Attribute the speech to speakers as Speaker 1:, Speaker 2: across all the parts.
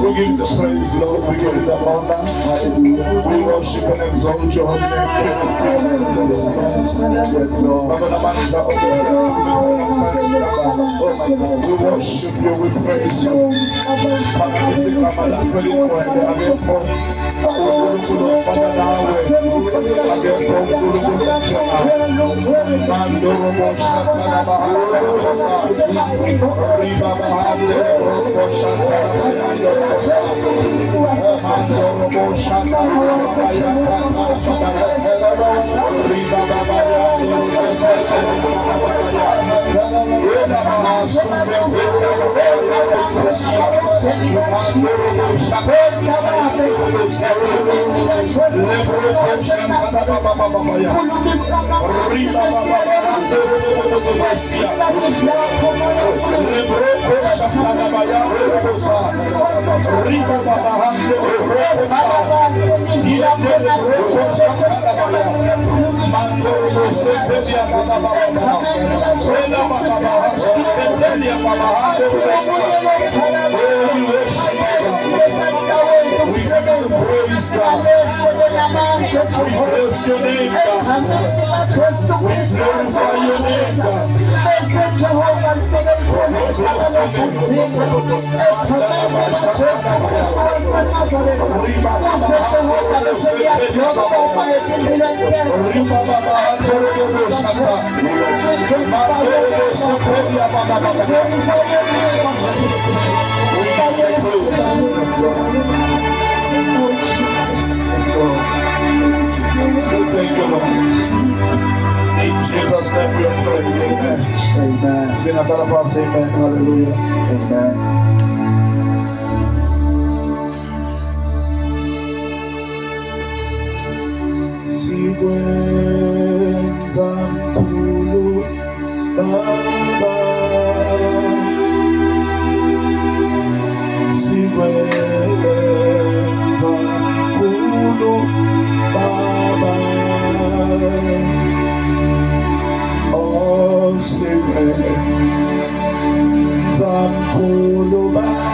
Speaker 1: We give the praise, Lord. We give the honor. We worship and exalt your holy name. Yes, Lord. We worship you, we praise you. We give you the praise, God. We bless your name, God. We glorify your name, God. Thank you, Lord. In Jesus' name we pray. Amen. Amen. Say another part, say amen. Hallelujah. Amen. Sigwenza mkhulu Baba, sigwenza mkhulu Baba, oh sigwenza mkhulu Baba.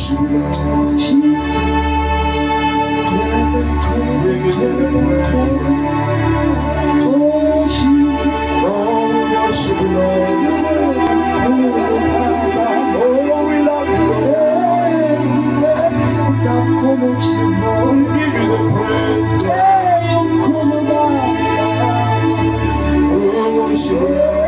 Speaker 1: worship you, Lord. We give you the praise, oh, we worship you, Lord. Oh, we love you, Lord. We give you the praise, Lord. We worship you, Lord.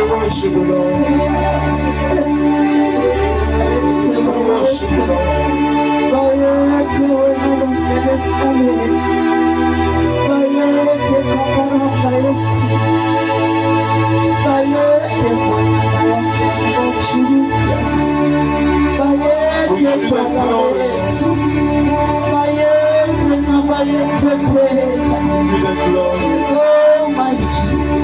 Speaker 1: Worship the Lord. Worship the Lord. Oh, my Jesus.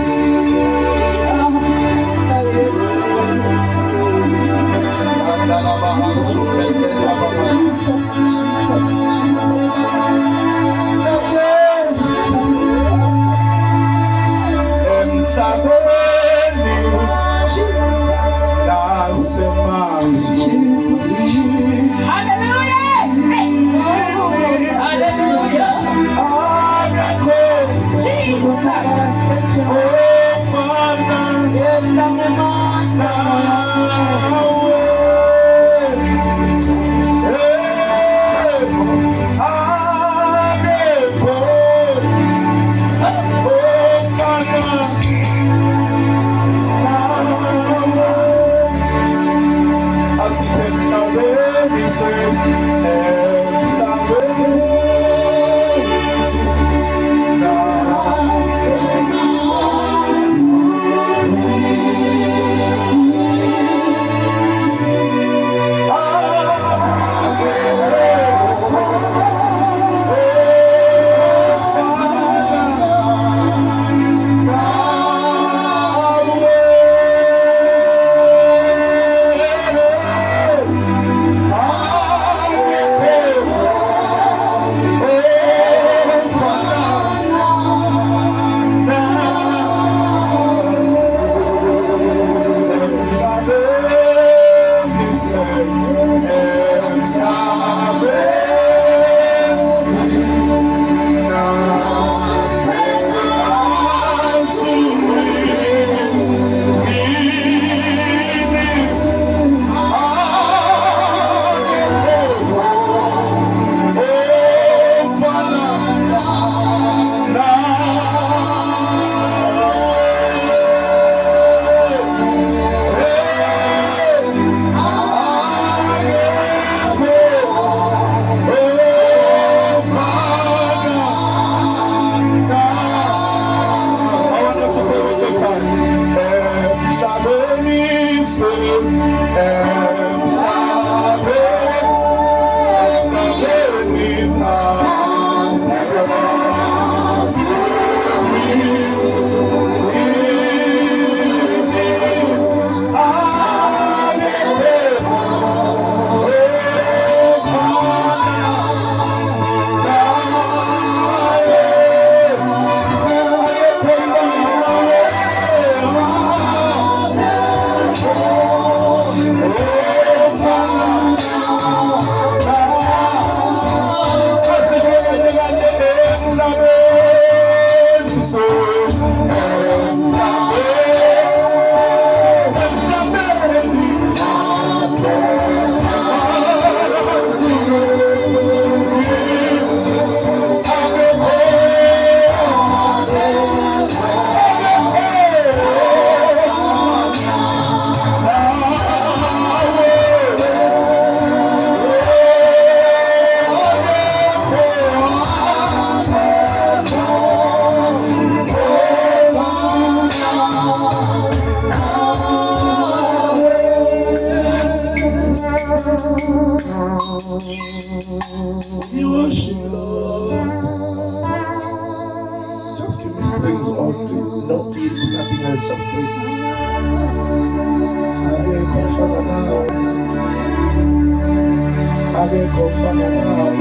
Speaker 1: No guilt, nothing else, just praise. Abekofana nawe, abekofana nawe.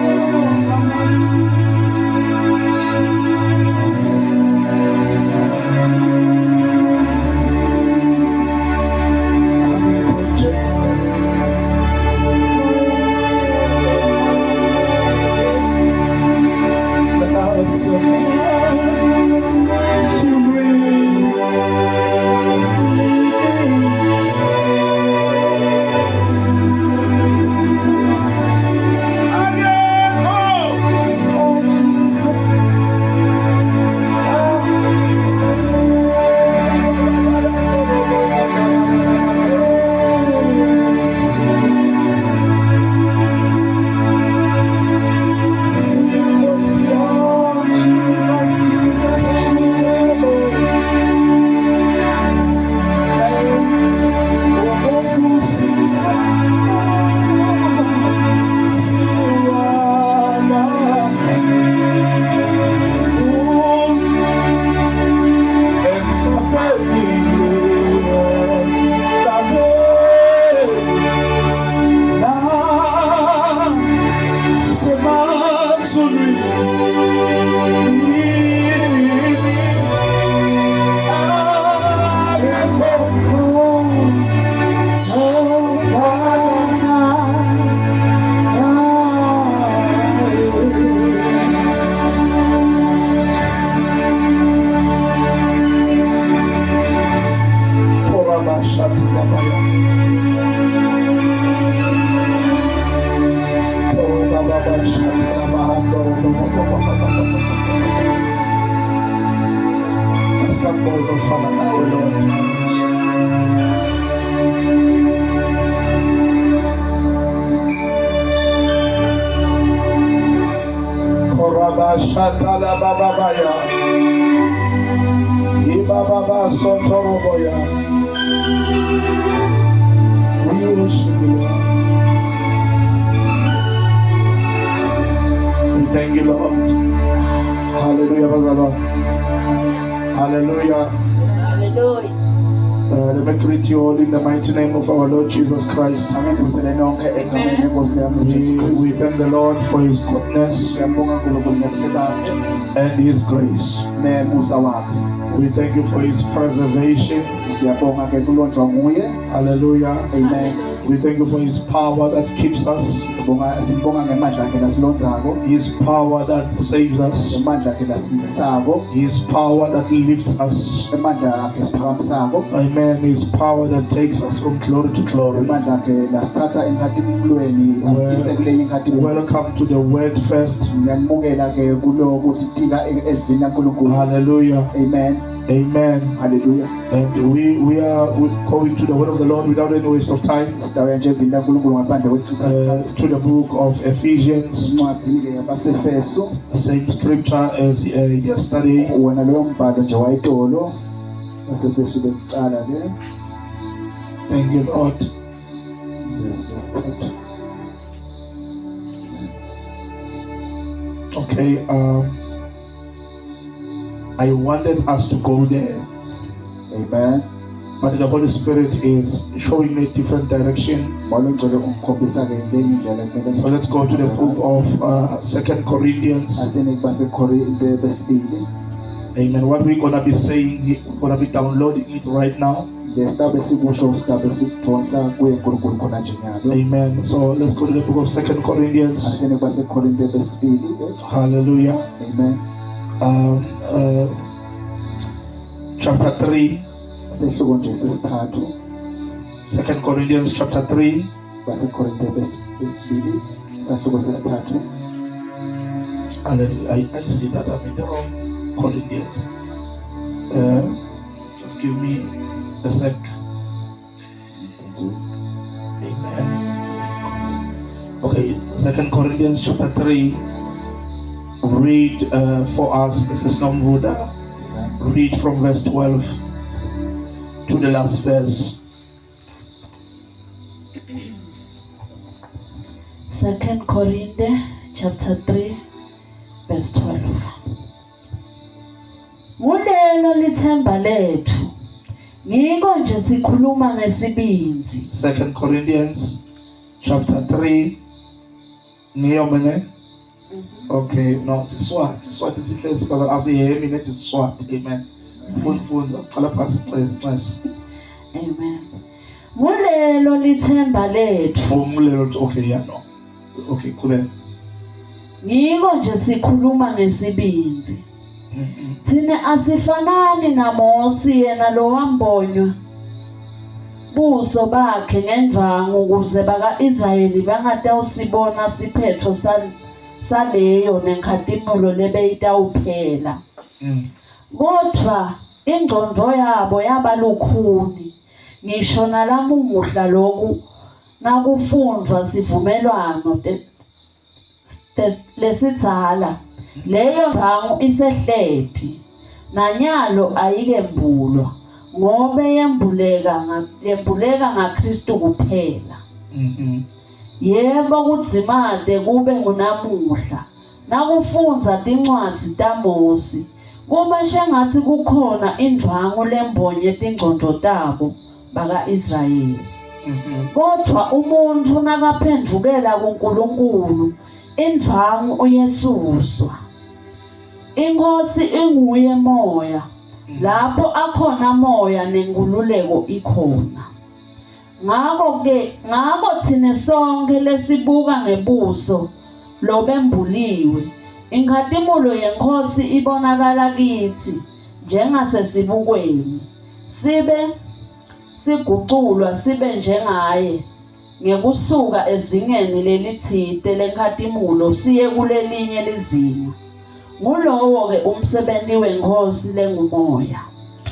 Speaker 1: Shatala babaya, ibaba sotoroboya. We worship you, Lord. We thank you, Lord. Hallelujah, Lord. Hallelujah.
Speaker 2: Hallelujah.
Speaker 1: Let me greet you all in the mighty name of our Lord Jesus Christ.
Speaker 2: Amen.
Speaker 1: We thank the Lord for His goodness and His grace. We thank you for His preservation. Hallelujah.
Speaker 2: Amen.
Speaker 1: We thank you for His power that keeps us. His power that saves us. His power that lifts us. Amen. His power that takes us from glory to glory. Welcome to the word first. Hallelujah.
Speaker 2: Amen.
Speaker 1: Amen.
Speaker 2: Hallelujah.
Speaker 1: And we are going to the word of the Lord without any waste of time. To the book of Ephesians. Same scripture as yesterday. Thank you, Lord. Okay. I wanted us to go there.
Speaker 2: Amen.
Speaker 1: But the Holy Spirit is showing me a different direction. So let's go to the book of 2 Corinthians. Amen. What we're going to be saying, we're going to be downloading it right now. Amen. So let's go to the book of 2 Corinthians. Hallelujah.
Speaker 2: Amen.
Speaker 1: Chapter 3. 2 Corinthians chapter 3. Hallelujah. I see that I'm in the wrong Corinthians. Just give me a sec. Amen. Okay, 2 Corinthians chapter 3. Read for us. This is Nomvuda. Read from verse 12 to the last verse.
Speaker 3: 2 Corinthians chapter 3 verse 12. Ngulelo lithemba lethu. Ngiko nje sikhuluma ngesibinzi.
Speaker 1: 2 Corinthians chapter 3. Ngiyomene? Okay, no, Siswati. Siswati sihlezi because asihemi nethi Siswati. Amen. Mfundza uqala phasi icesi.
Speaker 3: Amen. Ngulelo lithemba lethu.
Speaker 1: Umlelo okay, yeah, no. Okay, qhubeka.
Speaker 3: Ngiko nje sikhuluma ngesibinzi. Thina asifanani naMosi yena lo wambonywa buso bakhe ngendvangu ukuze baka-Israyeli bangatawusibona siphetho saleyo nenkhatimolo lebeyitawuphela. Kodwa ingqondo yabo yaba lukhuni. Ngisho nalamuhla lokhu nakufundwa sivumelwano lesidzala leyo ndvangu isehleti nanyalo ayikembulwa ngobe yembuleka ngaKristu kuphela. Yebo kudzimate kube ngunamuhla nakufundza tincwadzi taMosi kuba shengatsi kukhona indvangu lembonye tingcondo tabo baka-Israyeli. Kodwa umuntu nakaphendvukela kuNkulunkulu indvangu uyesuswa. Inkosi inguye moya. Lapho akhona moya nenkululeko ikhona. Ngakho thina sonke lesibuka ngebuso lobembuliwe. Inkhatimolo yenkosi ibonakala kithi njengasesibukweni. Sibe siguculwa sibe njengaye. Ngekusuka ezingeni lelithite lenkhatimolo siye kulelinye lizinga. Ngulowo ke umsebenzi wenkosi lengumoya.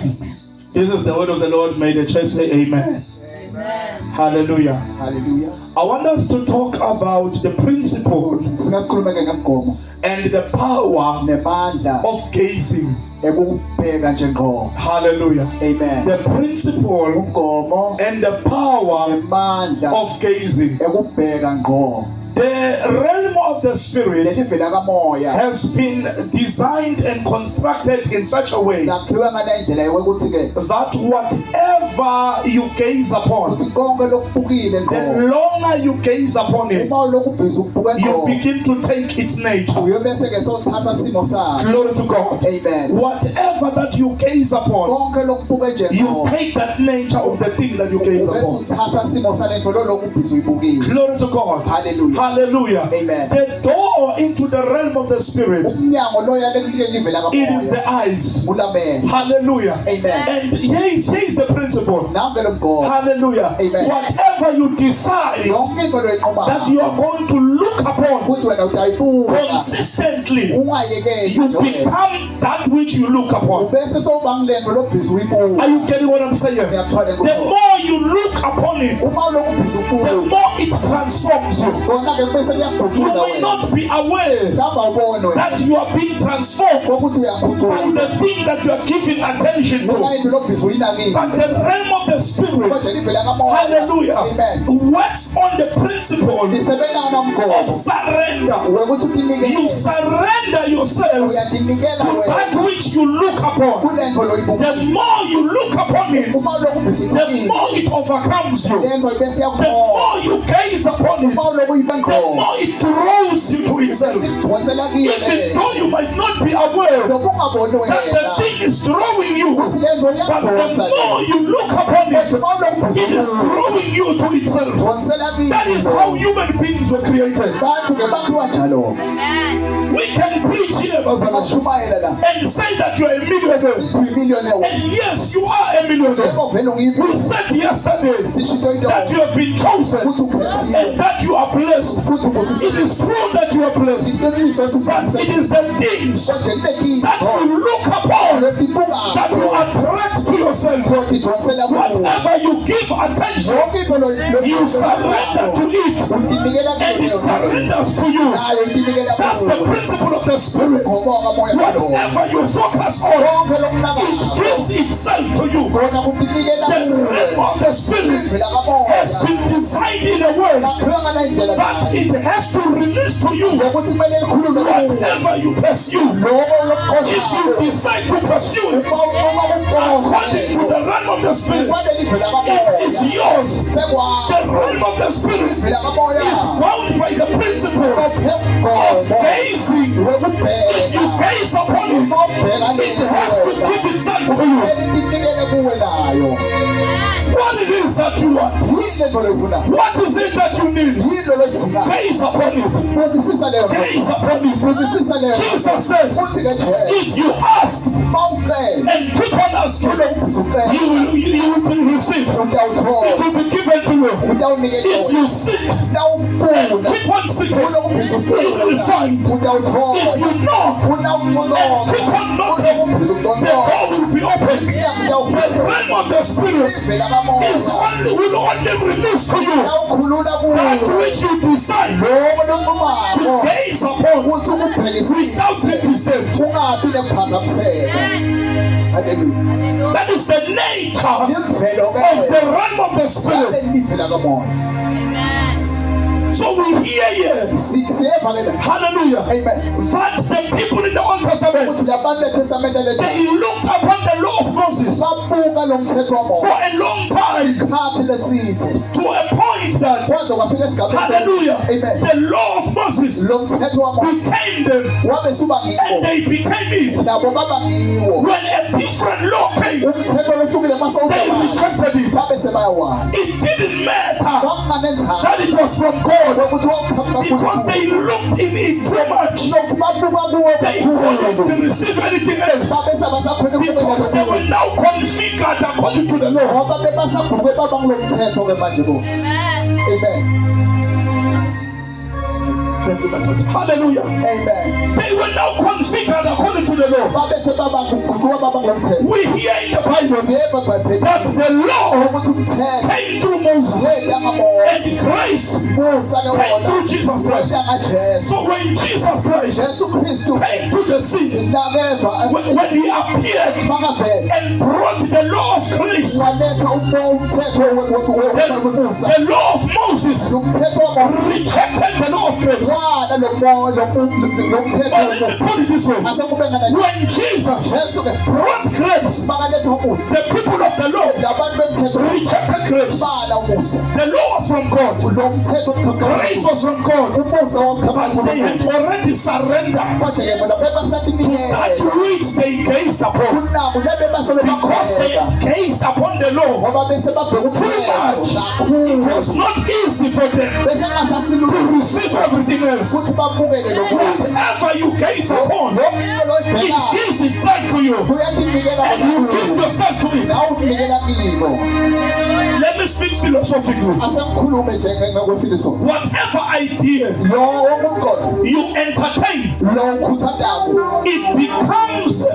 Speaker 3: Amen.
Speaker 1: This is the word of the Lord. May the church say amen.
Speaker 2: Amen.
Speaker 1: Hallelujah.
Speaker 2: Hallelujah.
Speaker 1: I want us to talk about the principle
Speaker 2: Ufuna sikhulume ngomgomo
Speaker 1: and the power
Speaker 2: nemandla
Speaker 1: of gazing.
Speaker 2: ekubheka nje ngqo.
Speaker 1: Hallelujah.
Speaker 2: Amen.
Speaker 1: The principle
Speaker 2: Umgomo
Speaker 1: and the power
Speaker 2: nemandla
Speaker 1: of gazing.
Speaker 2: ekubheka ngqo.
Speaker 1: The realm of the spirit
Speaker 2: Lesivela kamoya
Speaker 1: has been designed and constructed in such a way
Speaker 2: lakhiwe ngale ndlela yokuthi ke
Speaker 1: that whatever you gaze upon,
Speaker 2: uthi konke lokubukile
Speaker 1: the
Speaker 2: ngqo.
Speaker 1: longer you gaze upon it,
Speaker 2: Uma lokubhiza ukubuka
Speaker 1: you
Speaker 2: ngqo
Speaker 1: begin to take its nature.
Speaker 2: uyobese ke sothatha simo sakhe.
Speaker 1: Glory to God.
Speaker 2: Amen.
Speaker 1: Whatever that you gaze upon,
Speaker 2: Konke lokubuka nje
Speaker 1: you
Speaker 2: ngqo.
Speaker 1: take that nature of the thing that you gaze
Speaker 2: Ubese
Speaker 1: upon.
Speaker 2: uthatha simo salento lo lokubhiza uyibukile.
Speaker 1: Glory to God.
Speaker 2: Hallelujah.
Speaker 1: Hallelujah.
Speaker 2: Amen.
Speaker 1: The door into the realm of the spirit,
Speaker 2: Umnyango lo yale livela
Speaker 1: it is
Speaker 2: kamoya.
Speaker 1: the eyes.
Speaker 2: Ulamehlo.
Speaker 1: Hallelujah.
Speaker 2: Amen.
Speaker 1: And here is the principle.
Speaker 2: Nambe lo mgomo.
Speaker 1: Hallelujah.
Speaker 2: Amen.
Speaker 1: Whatever you decide
Speaker 2: Yonke into loyiqhubha.
Speaker 1: that you are going to look upon
Speaker 2: Ukuthi wena utayibuka.
Speaker 1: consistently,
Speaker 2: Ungayekeli
Speaker 1: you
Speaker 2: nje.
Speaker 1: become that which you look upon.
Speaker 2: Ubese sobangilento lobhiza uyibuka.
Speaker 1: Are you getting what I'm saying?
Speaker 2: Ngiyakuthola
Speaker 1: The
Speaker 2: ngqo.
Speaker 1: more you look upon it,
Speaker 2: Uma lokubhiza
Speaker 1: the
Speaker 2: ubuka.
Speaker 1: more it transforms you.
Speaker 2: Kona ke bese
Speaker 1: You
Speaker 2: kuyaguqula
Speaker 1: may
Speaker 2: wena.
Speaker 1: not be aware
Speaker 2: Samba ubone wena.
Speaker 1: that you are being transformed
Speaker 2: Ukuthi
Speaker 1: by
Speaker 2: uyaguqula.
Speaker 1: the thing that you are giving attention
Speaker 2: Kona
Speaker 1: to.
Speaker 2: into lobhiza uyinakile.
Speaker 1: But the realm of the spirit,
Speaker 2: Konje livela kamoya.
Speaker 1: hallelujah,
Speaker 2: Amen.
Speaker 1: works on the principle
Speaker 2: Lisebenza ngomgomo.
Speaker 1: of surrender.
Speaker 2: Wekuthi utinike.
Speaker 1: You surrender yourself
Speaker 2: Uyatinikela
Speaker 1: to that
Speaker 2: wena.
Speaker 1: which you look upon.
Speaker 2: Kulento
Speaker 1: The
Speaker 2: loyibukile.
Speaker 1: more you look upon it,
Speaker 2: Uma lokubhiza
Speaker 1: the
Speaker 2: uyibukile.
Speaker 1: more it overcomes you.
Speaker 2: Lento ibese
Speaker 1: The
Speaker 2: yakho.
Speaker 1: more you gaze upon it,
Speaker 2: Uma lokuyiba
Speaker 1: the
Speaker 2: ngqo.
Speaker 1: more it draws you to itself.
Speaker 2: Sidonsela kile.
Speaker 1: Even though you might not be aware
Speaker 2: Lokungaboni
Speaker 1: that
Speaker 2: wena.
Speaker 1: the thing is drawing you,
Speaker 2: Ukuthi lento
Speaker 1: but
Speaker 2: iyadonsa.
Speaker 1: the more you look upon it,
Speaker 2: Uma lokubhiza
Speaker 1: it is drawing you to itself.
Speaker 2: Donsela kile.
Speaker 1: That is how human beings were created.
Speaker 2: Bantu ke bakhiwa njalo.
Speaker 1: We can preach here Bazalwane,
Speaker 2: Singashumayela la.
Speaker 1: and say that you are a millionaire.
Speaker 2: Sithi uyimillionaire.
Speaker 1: And yes, you are a millionaire.
Speaker 2: Yebo vele
Speaker 1: We
Speaker 2: ungiyibi.
Speaker 1: said yesterday
Speaker 2: Sishito into.
Speaker 1: that you have been chosen
Speaker 2: Ukuthi ukhethiwe.
Speaker 1: and that you are blessed.
Speaker 2: Futhi
Speaker 1: It
Speaker 2: kusisiwe.
Speaker 1: is true that you are blessed,
Speaker 2: Isiqiniswa
Speaker 1: but
Speaker 2: ukuthi
Speaker 1: it is the things
Speaker 2: konje kulekinto.
Speaker 1: that you look upon
Speaker 2: Letibuka.
Speaker 1: that you attract to yourself.
Speaker 2: Kodwa idonsela kuwe.
Speaker 1: Whatever you give attention,
Speaker 2: Yonke into
Speaker 1: you surrender to it,
Speaker 2: Utinikela
Speaker 1: and it surrenders to you.
Speaker 2: Nayo utinikela
Speaker 1: That's the
Speaker 2: kuwe.
Speaker 1: principle of the spirit.
Speaker 2: Ngoba kamoya lo.
Speaker 1: Whatever you focus on,
Speaker 2: Konke
Speaker 1: it
Speaker 2: lokunaka.
Speaker 1: gives itself to you.
Speaker 2: Kona kutinikela
Speaker 1: The realm
Speaker 2: kuwe.
Speaker 1: of the spirit
Speaker 2: Livela kamoya.
Speaker 1: has been designed in a way that it has to release to you whatever you pursue. If you decide to pursue it according to the realm of the spirit, it is yours. The realm of the spirit is bound by the principle of gazing. If you gaze upon it, it has to give itself to you. What it is that you want? What is it that you need? Gaze upon it. Gaze upon it. Jesus says, if you ask and keep on asking, you will be received. It will be given to you. If you seek and keep on seeking, you will find. If you knock and keep on knocking, the door will be open. The realm of the spirit will only release to you that which you decide to gaze upon without being disturbed. That is the nature of the realm of the spirit. So we hear here, hallelujah, that the people in the Old Testament, they looked upon the law of Moses for a long time, to a point that, hallelujah, the law of Moses became them, and they became it. When a different law came, they rejected it. It didn't matter that it was from God, because they looked in it too much. They couldn't receive anything else, because they were now configured according to the law. Amen. Hallelujah. Amen. They were now configured according to the law. We hear in the Bible that the law came through Moses, and grace came through Jesus Christ. So when Jesus Christ came to the scene, when he appeared and brought the law of grace, the law of Moses rejected the law of grace. But let me put it this way. When Jesus brought grace, the people of the law rejected grace. The law was from God. Grace was from God. But they had already surrendered to that which they gazed upon. Because they had gazed upon the law too much, it was not easy for them to receive everything else. Whatever you gaze upon, it gives itself to you, and you give yourself to it. Let me speak philosophically. Whatever idea you entertain, it becomes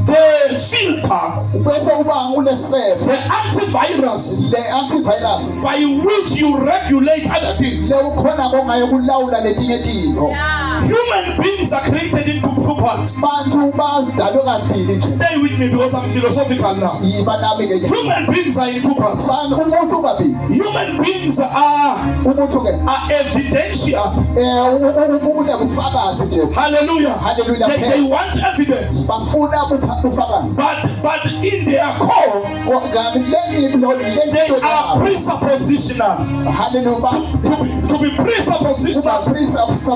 Speaker 1: the filter, the antivirus by which you regulate other things. Human beings are created in two parts. Stay with me because I'm philosophical now. Human beings are in two parts. Human beings are evidential. Halleluyah. They want evidence. But in their core, they are presuppositional. To be presuppositional,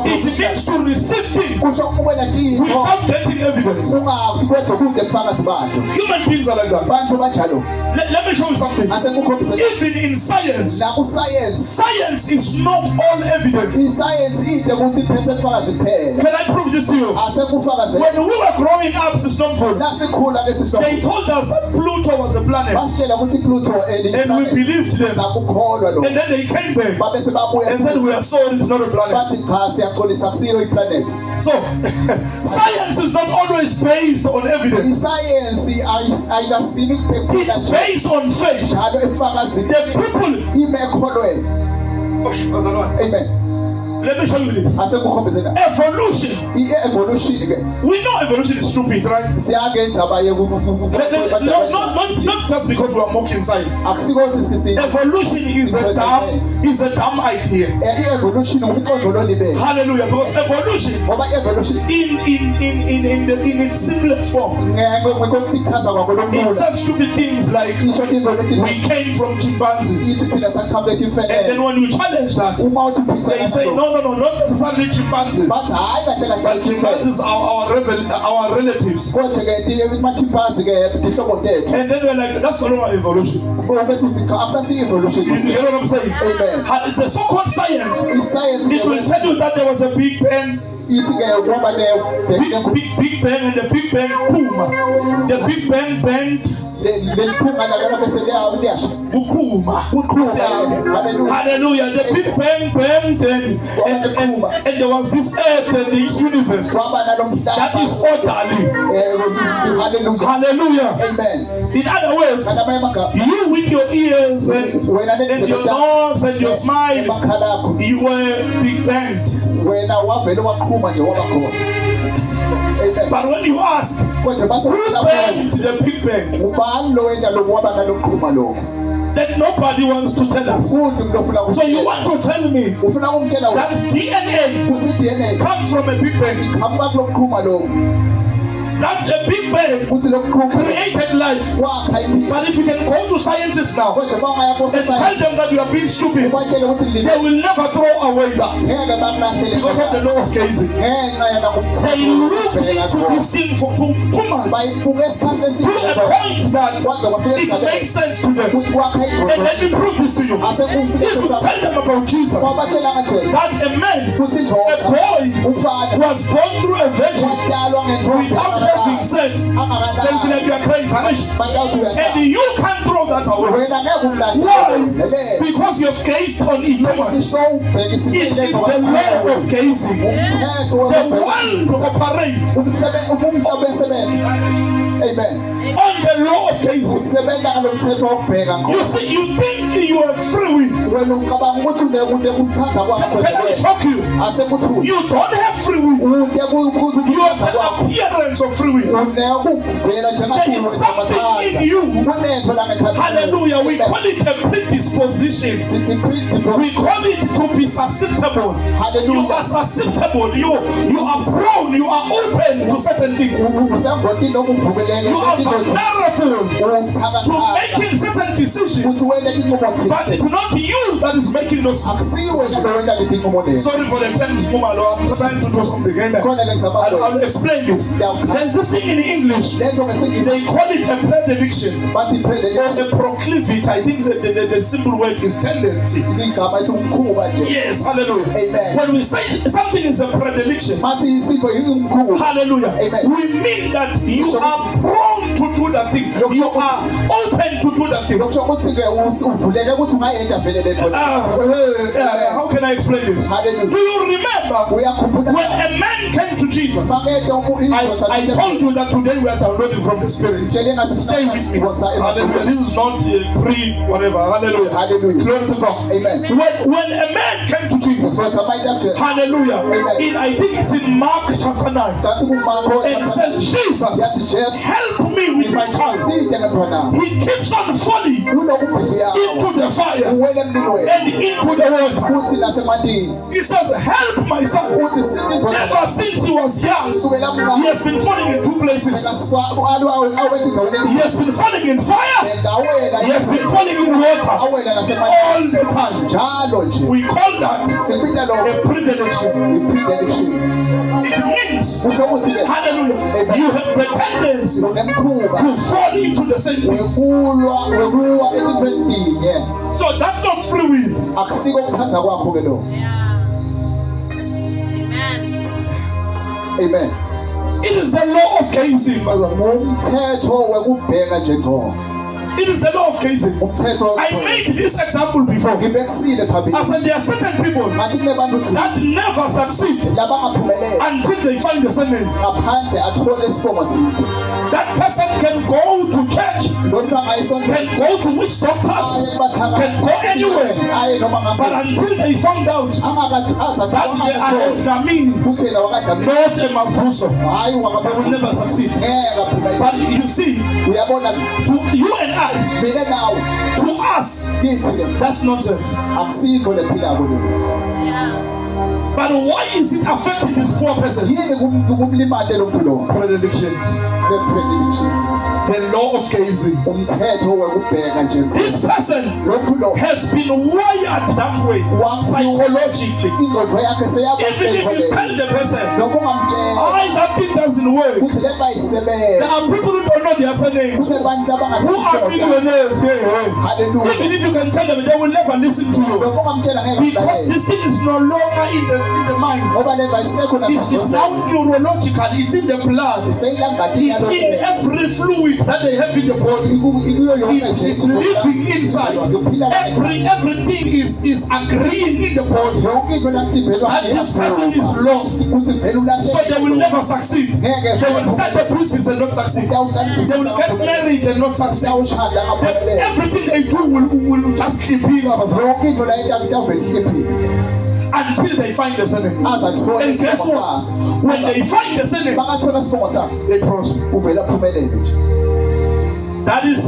Speaker 1: it means to receive things without getting evidence. Human beings are like that. Let me show you something. Even in science, science is not all evidence. Can I prove this to you? When we were growing up, Sister Mford, they told us that Pluto was a planet, and we believed them. And then they came back and said we are sorry, it's not a planet. So science is not always based on evidence. It's based on faith. The people. Amen. Let me show you this. Evolution. We know evolution is stupid, right? Not Not just because we are mocking science.
Speaker 2: Akusikho ukuthi sisi
Speaker 1: Evolution is a dumb idea.
Speaker 2: evolution umqondo lolibele.
Speaker 1: Hallelujah. Because evolution
Speaker 2: Ngoba evolution
Speaker 1: in its simplest form,
Speaker 2: ngekuchaza kwako
Speaker 1: it
Speaker 2: lomlula.
Speaker 1: says stupid things like
Speaker 2: Isho into
Speaker 1: we
Speaker 2: lethi
Speaker 1: came from chimpanzees.
Speaker 2: ithi thina saqhamuka
Speaker 1: And
Speaker 2: imfanele.
Speaker 1: then when you challenge that,
Speaker 2: Uma uthi
Speaker 1: they
Speaker 2: uphikisana
Speaker 1: say
Speaker 2: nalokho,
Speaker 1: no, not necessarily chimpanzees.
Speaker 2: bathi hayi kahle kahle
Speaker 1: But
Speaker 2: imfanele.
Speaker 1: chimpanzees are our relatives.
Speaker 2: Konje ke ama-chimpanzee ke dihlobo tethu.
Speaker 1: And then we're like, that's no longer evolution.
Speaker 2: Bese sithi cha akusasiyo evolution.
Speaker 1: You know what I'm saying?
Speaker 2: Amen.
Speaker 1: The so-called science,
Speaker 2: I-science
Speaker 1: it will tell you that there was a big bang,
Speaker 2: ithi ke ngoba
Speaker 1: big bang, and the big bang boom. The big bang banged
Speaker 2: leliphunga lakona bese liyasha.
Speaker 1: Ukuma.
Speaker 2: Yes. Hallelujah.
Speaker 1: Hallelujah. The big bang banged and there was this earth and this universe
Speaker 2: Kwaba nalomhlaba.
Speaker 1: that is orderly.
Speaker 2: Hallelujah.
Speaker 1: Hallelujah.
Speaker 2: Amen.
Speaker 1: In other words,
Speaker 2: Ngamanye amagama.
Speaker 1: you with your ears and your nose and your smile,
Speaker 2: emakhala akho.
Speaker 1: you were big banged.
Speaker 2: Wena wavele waqhuma nje waba khona. Amen.
Speaker 1: But when you ask,
Speaker 2: Konje base
Speaker 1: who
Speaker 2: ufuna
Speaker 1: banged the big bang?
Speaker 2: ubani lo wenda lo waba naloqhuma lo.
Speaker 1: That nobody wants to tell us.
Speaker 2: Futhi umuntu ofuna
Speaker 1: So you want to tell me
Speaker 2: ufuna ukumtshela
Speaker 1: that DNA
Speaker 2: ukuthi DNA
Speaker 1: comes from a big bang?
Speaker 2: iqhamuka kuloqhuma lo.
Speaker 1: That a big bang
Speaker 2: Ukuthi loqhuma
Speaker 1: created life.
Speaker 2: wakha impilo.
Speaker 1: But if you can go to scientists now
Speaker 2: Konje bangaya
Speaker 1: and tell
Speaker 2: kosasa
Speaker 1: them that you are being stupid,
Speaker 2: ubatshele ukuthi
Speaker 1: they
Speaker 2: lili
Speaker 1: will never throw away that
Speaker 2: ngeke bakulahlele
Speaker 1: because of the law of gazing.
Speaker 2: ngenxa yana
Speaker 1: They
Speaker 2: kumthetho
Speaker 1: look into this thing for too much
Speaker 2: bayibuka esikhathini
Speaker 1: to a
Speaker 2: eside
Speaker 1: point that
Speaker 2: kwaze kwafika
Speaker 1: it
Speaker 2: esigabeni
Speaker 1: makes sense to them.
Speaker 2: ukuthi wakha
Speaker 1: And
Speaker 2: idrodo
Speaker 1: let me prove this to you. If you tell them about Jesus,
Speaker 2: wabatshela kajesu
Speaker 1: that a man,
Speaker 2: ukuthi
Speaker 1: a
Speaker 2: indoda
Speaker 1: boy,
Speaker 2: umfana
Speaker 1: was born through a virgin
Speaker 2: wadalwa
Speaker 1: without having sex, they'll be like, you are crazy. And you can't throw that away.
Speaker 2: wena ngeke
Speaker 1: Why?
Speaker 2: umlahlele
Speaker 1: Because you have gazed on it too
Speaker 2: ukuthi
Speaker 1: much.
Speaker 2: sowubhekisise
Speaker 1: It is the law of gazing.
Speaker 2: umthetho
Speaker 1: The world
Speaker 2: wokubhekisisa
Speaker 1: operates
Speaker 2: umhlaba esebenza. Amen.
Speaker 1: on the law of gazing.
Speaker 2: Usebenza ngalo mthetho wokubheka
Speaker 1: You
Speaker 2: ngo.
Speaker 1: see, you think you are free will.
Speaker 2: Wena ucabanga ukuthi unekuthatha kwakho
Speaker 1: Can I
Speaker 2: nje.
Speaker 1: shock you?
Speaker 2: Asekuthi
Speaker 1: You don't have free will. You have
Speaker 2: unekuthatha
Speaker 1: the
Speaker 2: kwakho.
Speaker 1: appearance of free will.
Speaker 2: Unekuvela njengathi
Speaker 1: There is something in you.
Speaker 2: Kunento la ngekhathi.
Speaker 1: Hallelujah. We call it a predisposition.
Speaker 2: Sithi
Speaker 1: We call it to be susceptible. You
Speaker 2: Hallelujah.
Speaker 1: are susceptible. You are prone. You are open to certain things.
Speaker 2: Usangoti nokuvukeleke
Speaker 1: You are vulnerable to
Speaker 2: umthakathaka.
Speaker 1: making certain decisions.
Speaker 2: Uthi wena inqumo thini?
Speaker 1: But it's not you that is making those.
Speaker 2: Akusiwe wena lo wena leti inqumo lezi.
Speaker 1: Sorry for the terms, Mumalo. I'm trying to do something.
Speaker 2: Khona lengizama
Speaker 1: I'll explain this. There's this thing in English.
Speaker 2: lento ngesingisi
Speaker 1: They call it a predilection
Speaker 2: bathi
Speaker 1: or
Speaker 2: predilection.
Speaker 1: a proclivity. I think the simple word is tendency.
Speaker 2: Igama ethi umkhuba nje.
Speaker 1: Yes, hallelujah.
Speaker 2: Amen.
Speaker 1: When we say something is a predilection,
Speaker 2: Bathi isipho ingumkhuba.
Speaker 1: hallelujah,
Speaker 2: Amen.
Speaker 1: we mean that you are prone to do that thing. You are open to do that thing.
Speaker 2: Lokusho ukuthi ke uvulele ukuthi ungayenza vele lento.
Speaker 1: How can I explain this?
Speaker 2: Hallelujah.
Speaker 1: Do you remember
Speaker 2: Uyakhumbula
Speaker 1: when a man came to Jesus? I told you that today we are downloading from the Spirit. Stay with me. Hallelujah. This is not whatever. Hallelujah.
Speaker 2: Hallelujah.
Speaker 1: Glory to God.
Speaker 2: Amen.
Speaker 1: When a man came to Jesus, hallelujah.
Speaker 2: Amen.
Speaker 1: I think it's in Mark chapter 9. And it says, Jesus, help me with my child. He keeps on falling into the fire and into the water. He says, help my son. Ever since he was young, he has been falling in two places. He has been falling in fire. He has been falling in water all the time. We call that a predilection. It means, hallelujah, you have the tendency to fall into the same place. So that's not free will.
Speaker 2: Amen.
Speaker 1: It is the law of gazing. It is the law of gazing. I made this example before. I said there are certain people that never succeed until they find the same name. That person can go to church, can go to witch doctors, can go anywhere. But until they found out that they are a Jamini, not a Mafuso, they will never succeed. But you see, you and I,
Speaker 2: mina nawe
Speaker 1: to us,
Speaker 2: kithi
Speaker 1: that's nonsense.
Speaker 2: akusikho lephila kulo.
Speaker 1: But why is it affecting this poor person?
Speaker 2: Yini kumlimate lo muntu lo?
Speaker 1: Predilections.
Speaker 2: The predictions.
Speaker 1: The law of gazing.
Speaker 2: Umthetho wekubheka nje.
Speaker 1: This person
Speaker 2: Lo muntu lo
Speaker 1: has been wired that way psychologically.
Speaker 2: ingqondo yakhe
Speaker 1: Even if you tell the person,
Speaker 2: noma ungamtshela
Speaker 1: that thing doesn't work.
Speaker 2: ukuthi le bayisebenza.
Speaker 1: There are people who don't know their surnames,
Speaker 2: Kusebantu
Speaker 1: who are millionaires.
Speaker 2: Hallelujah.
Speaker 1: Even if you can tell them, they will never listen to you.
Speaker 2: Noma ungamtshela ngeke
Speaker 1: Because
Speaker 2: bamlalele.
Speaker 1: this thing is no longer in the mind.
Speaker 2: Ngoba le bayisekho
Speaker 1: It's now neurological. It's in the blood.
Speaker 2: seyilangadini
Speaker 1: It's in every fluid that they have in the body.
Speaker 2: ikuyo yonke
Speaker 1: It's
Speaker 2: nje.
Speaker 1: living inside. Everything is agreeing in the body
Speaker 2: Yonke into lamtibhelwa
Speaker 1: that this person is lost.
Speaker 2: ukuthi vele
Speaker 1: So they will never succeed. They will start a business and not succeed. They will get married and not succeed.
Speaker 2: uyawushada ngaphumelela.
Speaker 1: Everything they do will just keep being up
Speaker 2: Yonke into la itavele ihlephile.
Speaker 1: until they find the surname.
Speaker 2: Azathole
Speaker 1: And guess
Speaker 2: isibongo
Speaker 1: what?
Speaker 2: sakhe.
Speaker 1: When they find the surname,
Speaker 2: Bakathola isibongo sakhe
Speaker 1: they prosper.
Speaker 2: uvela aphumelele nje.
Speaker 1: That is,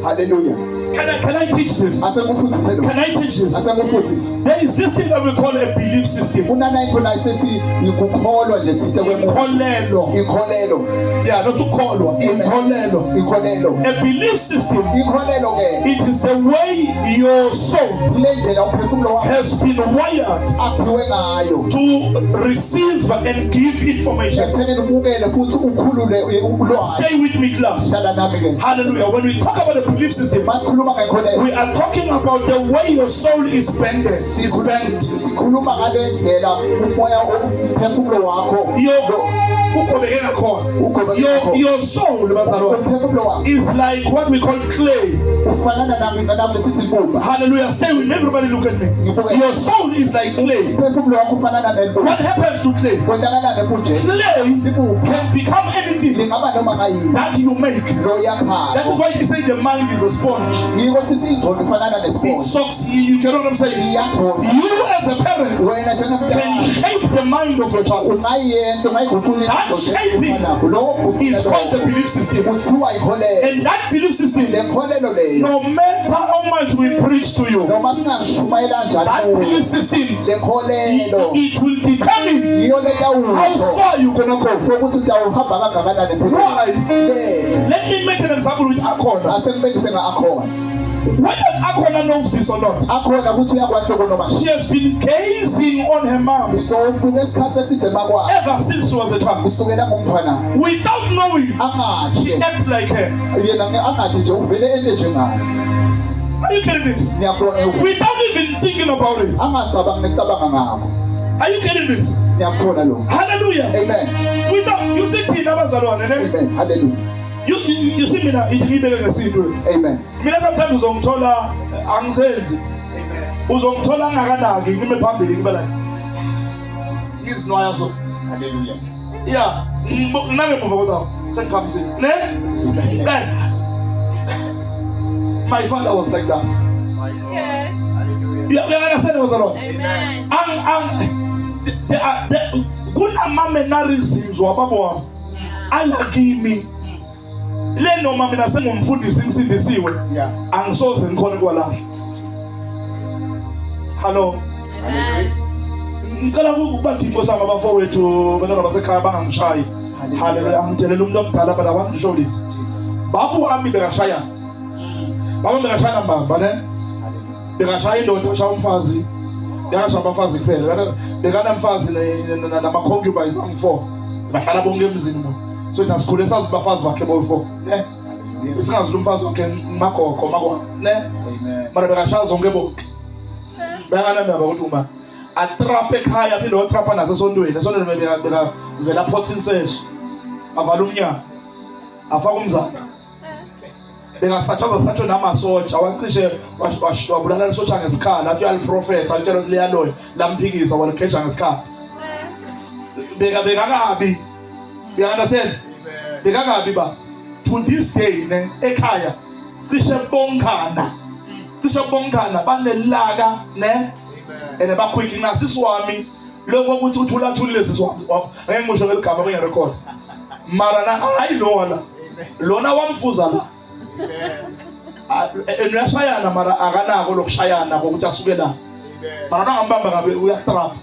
Speaker 2: Hallelujah.
Speaker 1: can I teach this?
Speaker 2: Asekufundise lo.
Speaker 1: Can I teach this?
Speaker 2: Asekufundise.
Speaker 1: There is this thing that we call a belief system.
Speaker 2: Kunana into la sesi ikukholwa nje sithe kwemuntu.
Speaker 1: Inkolelo.
Speaker 2: Ikholelo.
Speaker 1: Yeah, not to call one. Inkolelo.
Speaker 2: Ikholelo.
Speaker 1: A belief system,
Speaker 2: Ikholelo ke
Speaker 1: it is the way your soul
Speaker 2: kulendlela umphefumulo wakho
Speaker 1: has been wired
Speaker 2: akhiwe ngayo.
Speaker 1: to receive and give information.
Speaker 2: Ekutheni ubukele futhi ukhulule ulwazi.
Speaker 1: Stay with me, class.
Speaker 2: Hlala nami ke.
Speaker 1: Hallelujah. When we talk about the belief system,
Speaker 2: Masikhuluma ngekholelo.
Speaker 1: we are talking about the way your soul is bent. Is bent.
Speaker 2: Sikhuluma ngale ndlela umoya umphefumulo wakho.
Speaker 1: Your soul, bazalwane,
Speaker 2: Umphefumulo wakho
Speaker 1: is like what we call clay.
Speaker 2: ufanana nami lesithi ibumba.
Speaker 1: Hallelujah. Stay with me. Everybody look at me. Your soul is like clay.
Speaker 2: Umphefumulo wakho ufanana nebumba.
Speaker 1: What happens to clay?
Speaker 2: Kwenzakalani ebunjeni?
Speaker 1: Clay
Speaker 2: Ibumba
Speaker 1: can become anything
Speaker 2: lingaba noma ngayini.
Speaker 1: that you make.
Speaker 2: Lo yakha.
Speaker 1: That is why they say the mind is a sponge.
Speaker 2: Ngiko sithi ingqondo ifanana
Speaker 1: It
Speaker 2: nesponge.
Speaker 1: sucks. You get what I'm saying?
Speaker 2: Iyathosa.
Speaker 1: You as a parent
Speaker 2: Wena
Speaker 1: can
Speaker 2: njengemntwana
Speaker 1: shape the mind of your child.
Speaker 2: ungayiyento ungayiguqula
Speaker 1: That shaping
Speaker 2: lo
Speaker 1: is called the belief system.
Speaker 2: kuthiwa ikholelo.
Speaker 1: And that belief system,
Speaker 2: Le nkholelo leyo
Speaker 1: no matter how much we preach to you,
Speaker 2: noma singashumayela
Speaker 1: that
Speaker 2: njani
Speaker 1: belief system,
Speaker 2: le nkholelo
Speaker 1: it will determine
Speaker 2: yiyo le
Speaker 1: how
Speaker 2: tawusho
Speaker 1: far you're gonna go.
Speaker 2: ukuthi utawuhamba kangakanani empilweni.
Speaker 1: Why?
Speaker 2: Lele
Speaker 1: Let me make an example with Akona.
Speaker 2: asengibekise nga-akhona
Speaker 1: Whether Akona knows this or not,
Speaker 2: akhona ukuthi uyakwahloko noma
Speaker 1: she has been gazing on her mom
Speaker 2: so kunesikhathi esize makwakhe
Speaker 1: ever since she was a child.
Speaker 2: kusukela ngumntwana
Speaker 1: Without knowing,
Speaker 2: angathi
Speaker 1: she acts like her.
Speaker 2: yena angathi nje uvele ente njengayo.
Speaker 1: Are you getting this?
Speaker 2: Ngiyakubona
Speaker 1: Without even thinking about it.
Speaker 2: angacabangi necabanga ngakho.
Speaker 1: Are you getting this?
Speaker 2: Ngiyakuthola lo.
Speaker 1: Hallelujah.
Speaker 2: Amen.
Speaker 1: Without, you see thina bazalwane, ne?
Speaker 2: Amen. Hallelujah.
Speaker 1: You see mina ithi ngibeke ngesinto.
Speaker 2: Amen.
Speaker 1: Mina sometimes uzongithola angisenzi. Uzongithola ngakanaki ngime phambili ngibe like ngizinwaya so.
Speaker 2: Hallelujah.
Speaker 1: Yeah, nami muva kodwa sengikhambisile. Ne? Like, my father was like that. You understand what I'm saying?
Speaker 4: Amen.
Speaker 1: Kunama mannerisms wababo wami alakimi. Le noma mina sengumfundisi ngisindisiwe.
Speaker 2: Yeah.
Speaker 1: Angisoze ngikhona kwalahla. Hello.
Speaker 2: Hallelujah.
Speaker 1: Ngicela ukubathi inkosi yami abafowethu bantwana basekhaya bangangishayi. Hallelujah. Angitshelele umuntu omdala but I want to show this.
Speaker 2: Jesus.
Speaker 1: Babu wami bekashaya. Baba bekashaya mbamba ne?
Speaker 2: Hallelujah.
Speaker 1: Bekashaya indoda ashaya umfazi. Bekashaya abafazi kuphela. Bekana umfazi nama concubines angu4. Bahlala bonke emzini mo. So it asikhule sazi abafazi bakhe boy4. Ne?
Speaker 2: Hallelujah.
Speaker 1: Isingazi umfazi wakhe magogo makwa. Ne?
Speaker 2: Amen.
Speaker 1: Mara bekashaya zonke bonke. Bekana ndaba ukuthi uma atrap ekhaya phinde watrapa nasesontweni. Esontweni beka vela phots in search. Avala umnyango. Afaka umzana. Bekasathaza satho namasotsha wacishe wabulala isotsha ngesikhala athi uyaliprofeta alitshela ukuthi liyaloya lamphikisa walikheja ngesikhala. Bekakabi. You understand? Bekakabi ba. To this day ne ekhaya cishe bonkana banelaka ne ene baquick nasisi wami lokho ukuthi uthulathulile sisiwami ngeke ngisho ngeligama ngiyarecord mara na hayi lo wala lona wamfuza la uyashayana mara akanako lokushayana ukuthi asuke la mara ngambamba ngabe uyastrap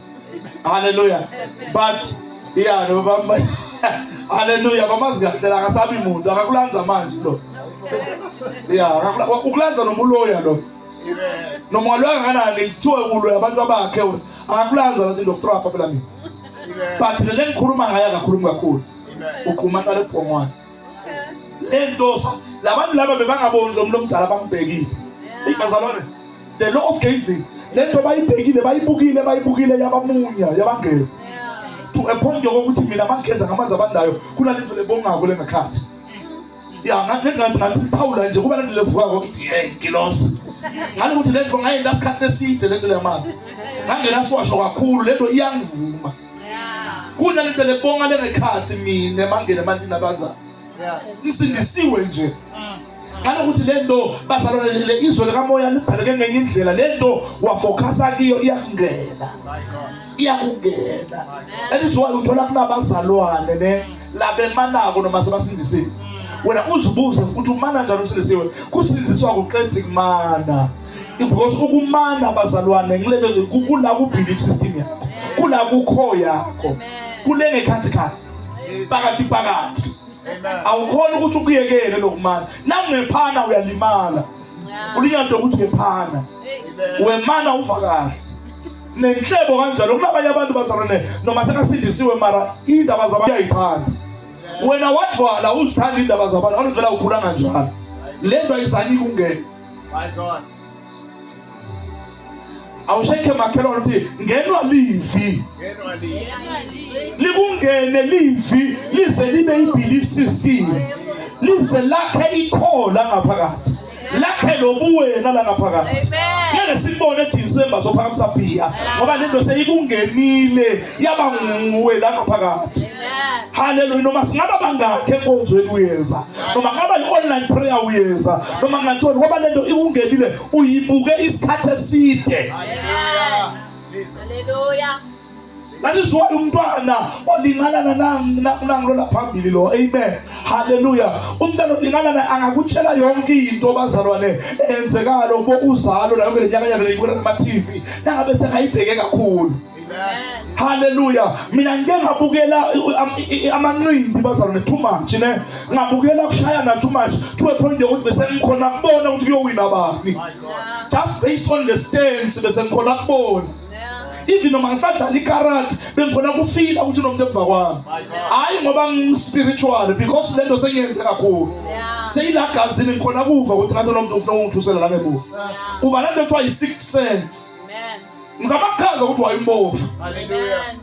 Speaker 1: hallelujah but yeah no bamba hallelujah bamazi kahle la akasabi umuntu akakulanza manje lo yeah ukulanza nomuloya lo noma lo kangakanani kuthiwe ulo yabantu abakhe akakulanza lathi doctor phela mina but le ngikhuluma ngayo akakhuluma kakhulu ukhuluma hlale ephongwana lento labantu laba bebangaboni lo muntu omdala bangibhekile ibazalwane the law of gazing lento bayibukile yabamunya yabangena to a point yokuthi mina mangeza ngamanzi abandayo kuna lento lebongako lengakhathi ya ngathi thawula nje kuba lento levukako ithi hey kilosi ngani ukuthi lento ngayenda isikhathi eside lento leyamanzi ngangena swasho kakhulu lento iyangivuma kuna lento lebonga lengakhathi mina mangena manje nabanza ngisindisiwe nje ngalo ukuthi lento bazalwane le izwe likamoya libhaleke ngenye indlela lento wafocusa kiyo iyakungena that is why uthola kunabazalwane ne labemanako noma sebasindisiwe wena uzibuze ukuthi umana njalo usindisiwe kusindiswa kuqedzi kumana because ukumana abazalwane ngilebe kula ku belief system yakho kula kukho yakho kulenge khathi phakathi awukhona ukuthi ukuyekele lokumana nangephana uyalimala ulinyanto ukuthi ngephana wemana uva kahle nenhlebo kanjalo kunabanye abantu bazalwane noma sekasindisiwe mara indaba zabantu ayithanda wena wathwala uzithanda indaba zabantu awuvela ukhula kanjalo lento ayizanyi kungena my god awusheke makhelwane uthi ngenwa livi likungene livi lize libe ibelief system lize lakhe ikhola ngaphakathi lakhe lobuwena la ngaphakathi ngeke sibone December zophakamisa bhiya ngoba lento seyikungenile yaba nguwe la ngaphakathi hallelujah noma singaba bangakhe enkonzweni uyeza noma ngaba i-online prayer uyeza noma ngathoni ngoba lento ikungenile uyibuke isikhathi eside hallelujah. That is why umntwana olingana nangilola phambili lo amen hallelujah umntwana olingana na angakutshela yonke into bazalwane enzekalo bokuzalo la yonke lenyakanyaka leyibona nama TV nangabe sekayibheke kakhulu amen hallelujah mina ngeke ngabukela amanqindi bazalwane too much ne ngabukela kushayana too much to a point yokuthi bese ngikhona kubona ukuthi kuyowina bani just based on the stance bese ngikhona kubona even noma ngisadlala ikarate bengikhona kufila ukuthi nomuntu emva kwami hayi ngoba ngispiritual because lento sengiyenze kakhulu seyilagazini ngikhona kuva ukuthi ngathi lo muntu ufuna ungithusela la ngemuva kuba lento kuthiwa i-sixth sense amen ngizabakhaza ukuthi wayimbovu hallelujah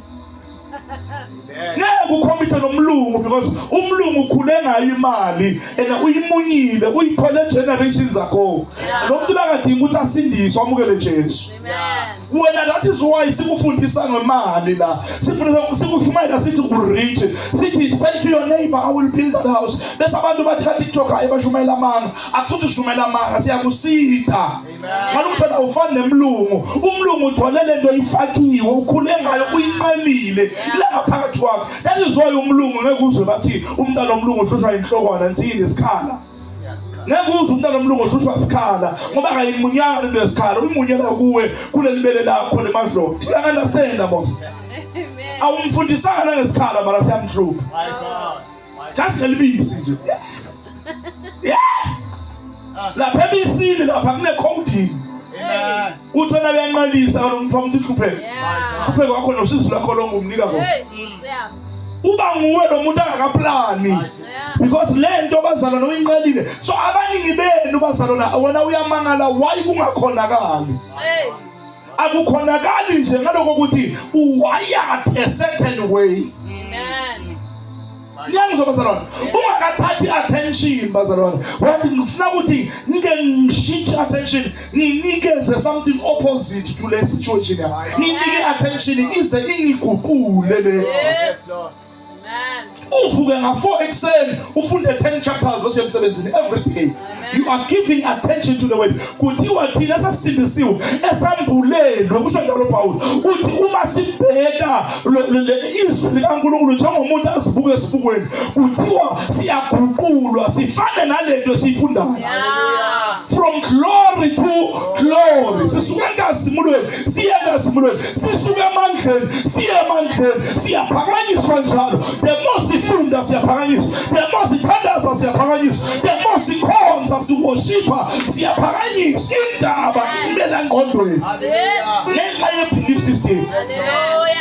Speaker 1: neke ukhomitha nomlungu because umlungu ukhule ngayo imali ena uyimunyile uyithole generations ago lo muntu lakadinga ukuthi asindiswe amukele Jesu amen wena that is why sikufundisa ngemali la sifundisa sikushumayela sithi ku-rich sithi say to your neighbor I will build that house bese abantu bathi ka-TikTok hayi bashumayela amanga akusuthi ushumayela amanga siyakusita ngalo ukuthi awufani nemlungu umlungu uthole lento ifakiwe ukhule ngayo uyinqelile la ngaphakathi kwakho that is why umlungu ngeke uzwe bathi umntana omlungu uhlushwa inhlokwana nthini isikhala ngeke uzwe umntana omlungu uhlushwa isikhala ngoba akayimunyanga lento yesikhala uyimunyela kuwe kuleli bele lakho lemadlozi you understand boss amen awumfundisanga nangesikhala mara siyamhlupha my god just ngelibisi nje lapha ebisini lapha kune coding amen uthona beyanqalisa kalomntwana umuntu uhlupheka uhlupheka wakho nosizo lakho longumnika kona uba nguwe lo muntu angakaplani because lento bazalwana uyinqelile so abaningi benu bazalwana wena uyamangala why kungakhonakali akukhonakali nje ngaloko ukuthi uwired a certain way amen Ngiyangizo bazalwane ungakathathi attention bazalwane wathi ngifuna ukuthi ngike ngishintshe attention nginikeze something opposite to le situation yakho nginike attention ize ingiguqule le yes Lord amen uvuke nga4 ekseni ufunde 10 chapters bese emsebenzini every day you are giving attention to the word kuthiwa thina sasindisiwe esambulelo kusho njalo Paul uthi uma sibheka izwi likaNkulunkulu njengomuntu azibuke esifukweni kuthiwa siyaguqulwa sifane nalento siyifundayo hallelujah from glory to glory. Sisuka enkazimulweni siya enkazimulweni, sisuka emandleni siya emandleni, siyaphakanyiswa njalo. The more sifunda siyaphakanyiswa, the more sithandaza siyaphakanyiswa, the more sikhonza siworshipa siyaphakanyiswa. Indaba imela engqondweni ngenxa ye-belief system.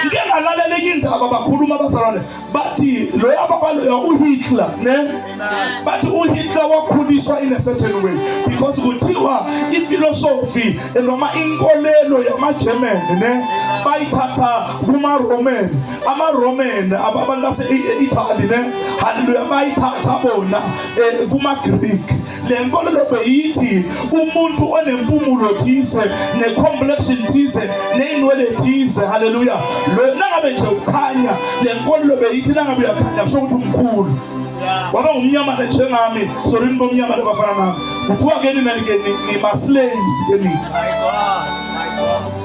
Speaker 1: Ngike ngalalela indaba bakhuluma abazalwane bathi lo ababaloyo uHitler ne bathi uHitler wakhuliswa in a certain way because kuthiwa iphilosophy noma inkolelo yama-German ne bayithatha kuma-Roman. Ama-Roman abantu base-Italy ne haleluya bayithatha bona kuma-Greek. Le nkolelo beyithi umuntu onempumulo thize ne-complexion thize ney'nwele thize haleluya lo nangabe nje ukhanya le nkolelo beyithi nangabe uyakhanya kusho ukuthi umkhulu waba ngumnyama njengami sorry ngomnyama lebafana nami kuthiwa ke nina ni ma-slaves ke nina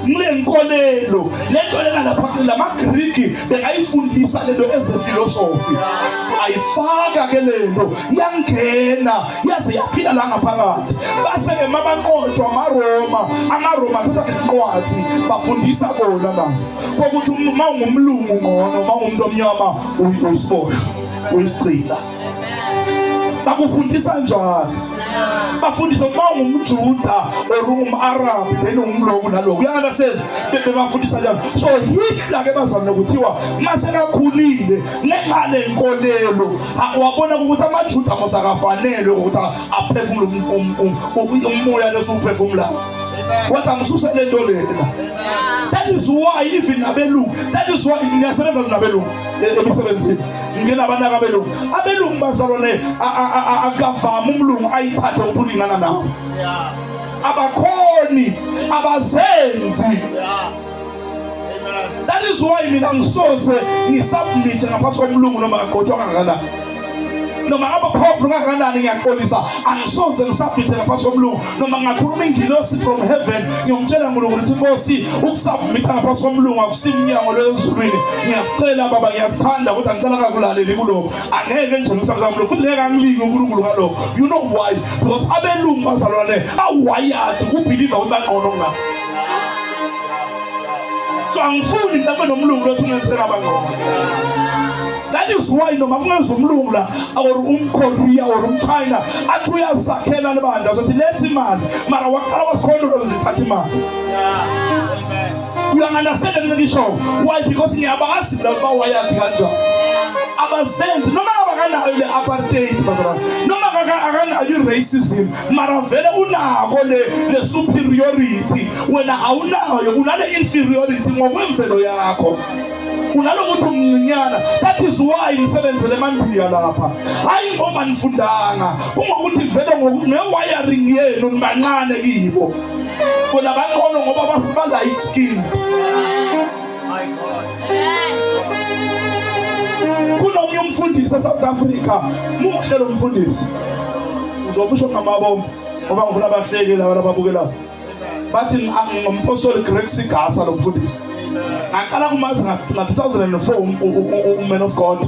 Speaker 1: ngenkolelo lento lapha lama-Greek bengayifundisa lento ezefilosofi ayifaka ke lento yangena yaze yaphila la ngaphakathi base-ke mabanqotshwa amaroma athatha incwadi bafundisa kona la kokuthi uma ungumlungu ngono uma ungumuntu omnyama uyisiboshwa uyisicila bakufundisa njalo. Bafundisa uma ungumJuda or ungum-Arab then ungumloku naloku uyangalasela bebafundisa njalo. So Hitler ke bazama ukuthiwa mase kakhulile nengale inkolelo wabona ukuthi amaJuda mosakafanele ukuthi aphefumule umoya lesuphefumula wathi angisusele into lena. That is why even nabelungu, that is why ngiyasebenza nabelungu emisebenzini ngena abanaka abelungu bazalwane akavama umlungu ayithathe ukuthi ulingana nawo. Abakhoni abazenzi. That is why mina ngisoze ngisubmit ngaphansi komlungu noma ngagotshwa kangakanani noma ngaba powerful kangakanani ngiyaxolisa angisoze ngisubmit ngaphansi komlungu noma ngakhuluma ingilosi from heaven ngiyomtshela uNkulunkulu ukuthi Nkosi ukusubmit ngaphansi komlungu akusimnyango lezulwini. Ngiyacela baba ngiyakuthanda ukuthi angicela kakulaleli kuloko angeke nje ngisamzamlo futhi ngeke angilike uNkulunkulu ngaloko. You know why? Because abelungu bazalwane awayadi ukubelieve ukuthi bangcono ngakho. So angifuni mhlawumbe nomlungu lothu ungenzela abangcono. That is why noma kungenza umlungu la or umKorea or umChina athi uyazakhela lebandla ukuthi lethe imali mara waqala wasikhondola ukuthatha imali. Uyanganasela mina ngisho why? Because ngiyabazi la bawayadi kanjani abazenzi noma abakanayo le apartheid bazalwane noma akanayo racism mara vele unako le superiority wena awunayo unale inferiority ngokwemvelo yakho unalokuthi umncinyana. That is why ngisebenzele emandiya lapha hayi ngoba nifundanga kungokuthi vele ngewiring yenu nibancane kibo bona bangcono ngoba basiba light skin. Kunomnye umfundisi eSouth Africa muhle lo mfundisi uzobusho ngamabomba ngoba ngifuna abahleki laba ababukela bathi ngumapostoli Greg Sigasa lo mfundisi. Ngaqala kumazi nga-2004 uman of God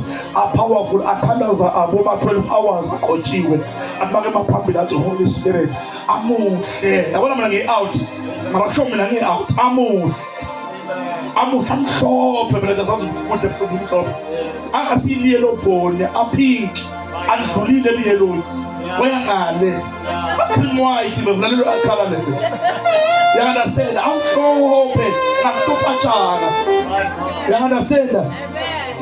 Speaker 1: powerful athandaza aboma 12 hours aqotshiwe atibake emaphambili athi Holy Spirit amuhle yabona mina ngi-out mara kusho mina ngi-out amuhle amhlophe mina zazazi kuhle ebusuku umhlophe angasiyelo bone apink adlulile eliyellow wayangale cream white bevulelelo akhala lelo. You understand? Amhlophe nakutopachana. You understand?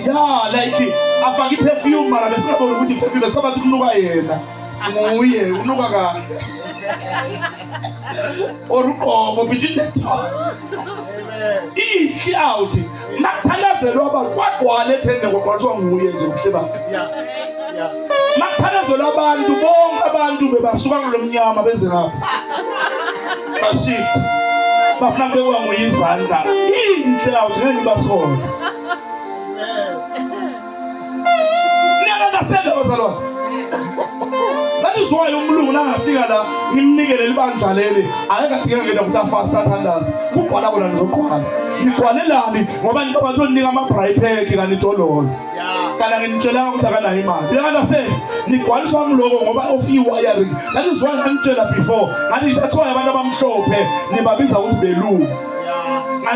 Speaker 1: Yeah, like afake perfume mara besingabona ukuthi perfume besaba ukuthi kunuka yena nguye unuka kahle oruqobo between the two. Ithi out makuthandazelwa abantu kwagwala ethende ngokwathiwa nguye nje kuhleba. Makuthandazelwa abantu bonke abantu bebasuka kulomnyama beze ngapha bashift bafuna bewa nguyizandla inhle out ngeke basona. Niyabasela bazalwane. That is why umlungu nangafika la ngimnikele libandla leli akekadinga ngena ukuthi afast athandaze kugwala bona ngizoqwala nigwalelani ngoba ngiqoba ukuthi nika ama-bribe pack kanitololo. kana nginitshela ukuthi akanayo imali. You understand? Nigcwaliswa ngiloko ngoba ofika wiring. That is why ngitshela before. Ngathi that's why abantu abamhlophe nibabiza ukuthi belungu.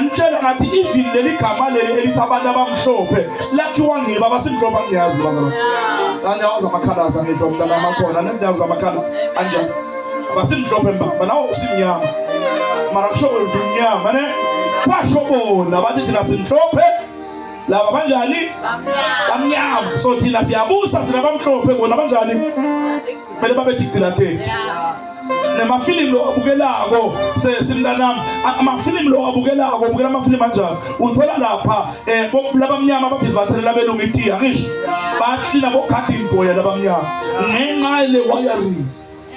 Speaker 1: Ngitshela ngathi even leli gama leli elithi abantu abamhlophe lakhiwa ngiba abasimhlophe angiyazi bazalwane. Angiyazi amakhalasa ngitho mntana amakhona nendawo zamakhala anjani. Abasimhlophe mbamba nawo usimnyama. Mara kusho ukuthi umnyama ne kwashobona bathi thina simhlophe laba banjani bamnyama. So thina siyabusa thina bamhlophe bona banjani kumele babe dictated. Nemafilimu lo abukelako simntanami amafilimu lo abukelako ubukela amafilimu anjani uthola lapha labamnyama ababhizi bathelela belungu itiya ngisho bathina bogarden boy labamnyama ngenxa le wiring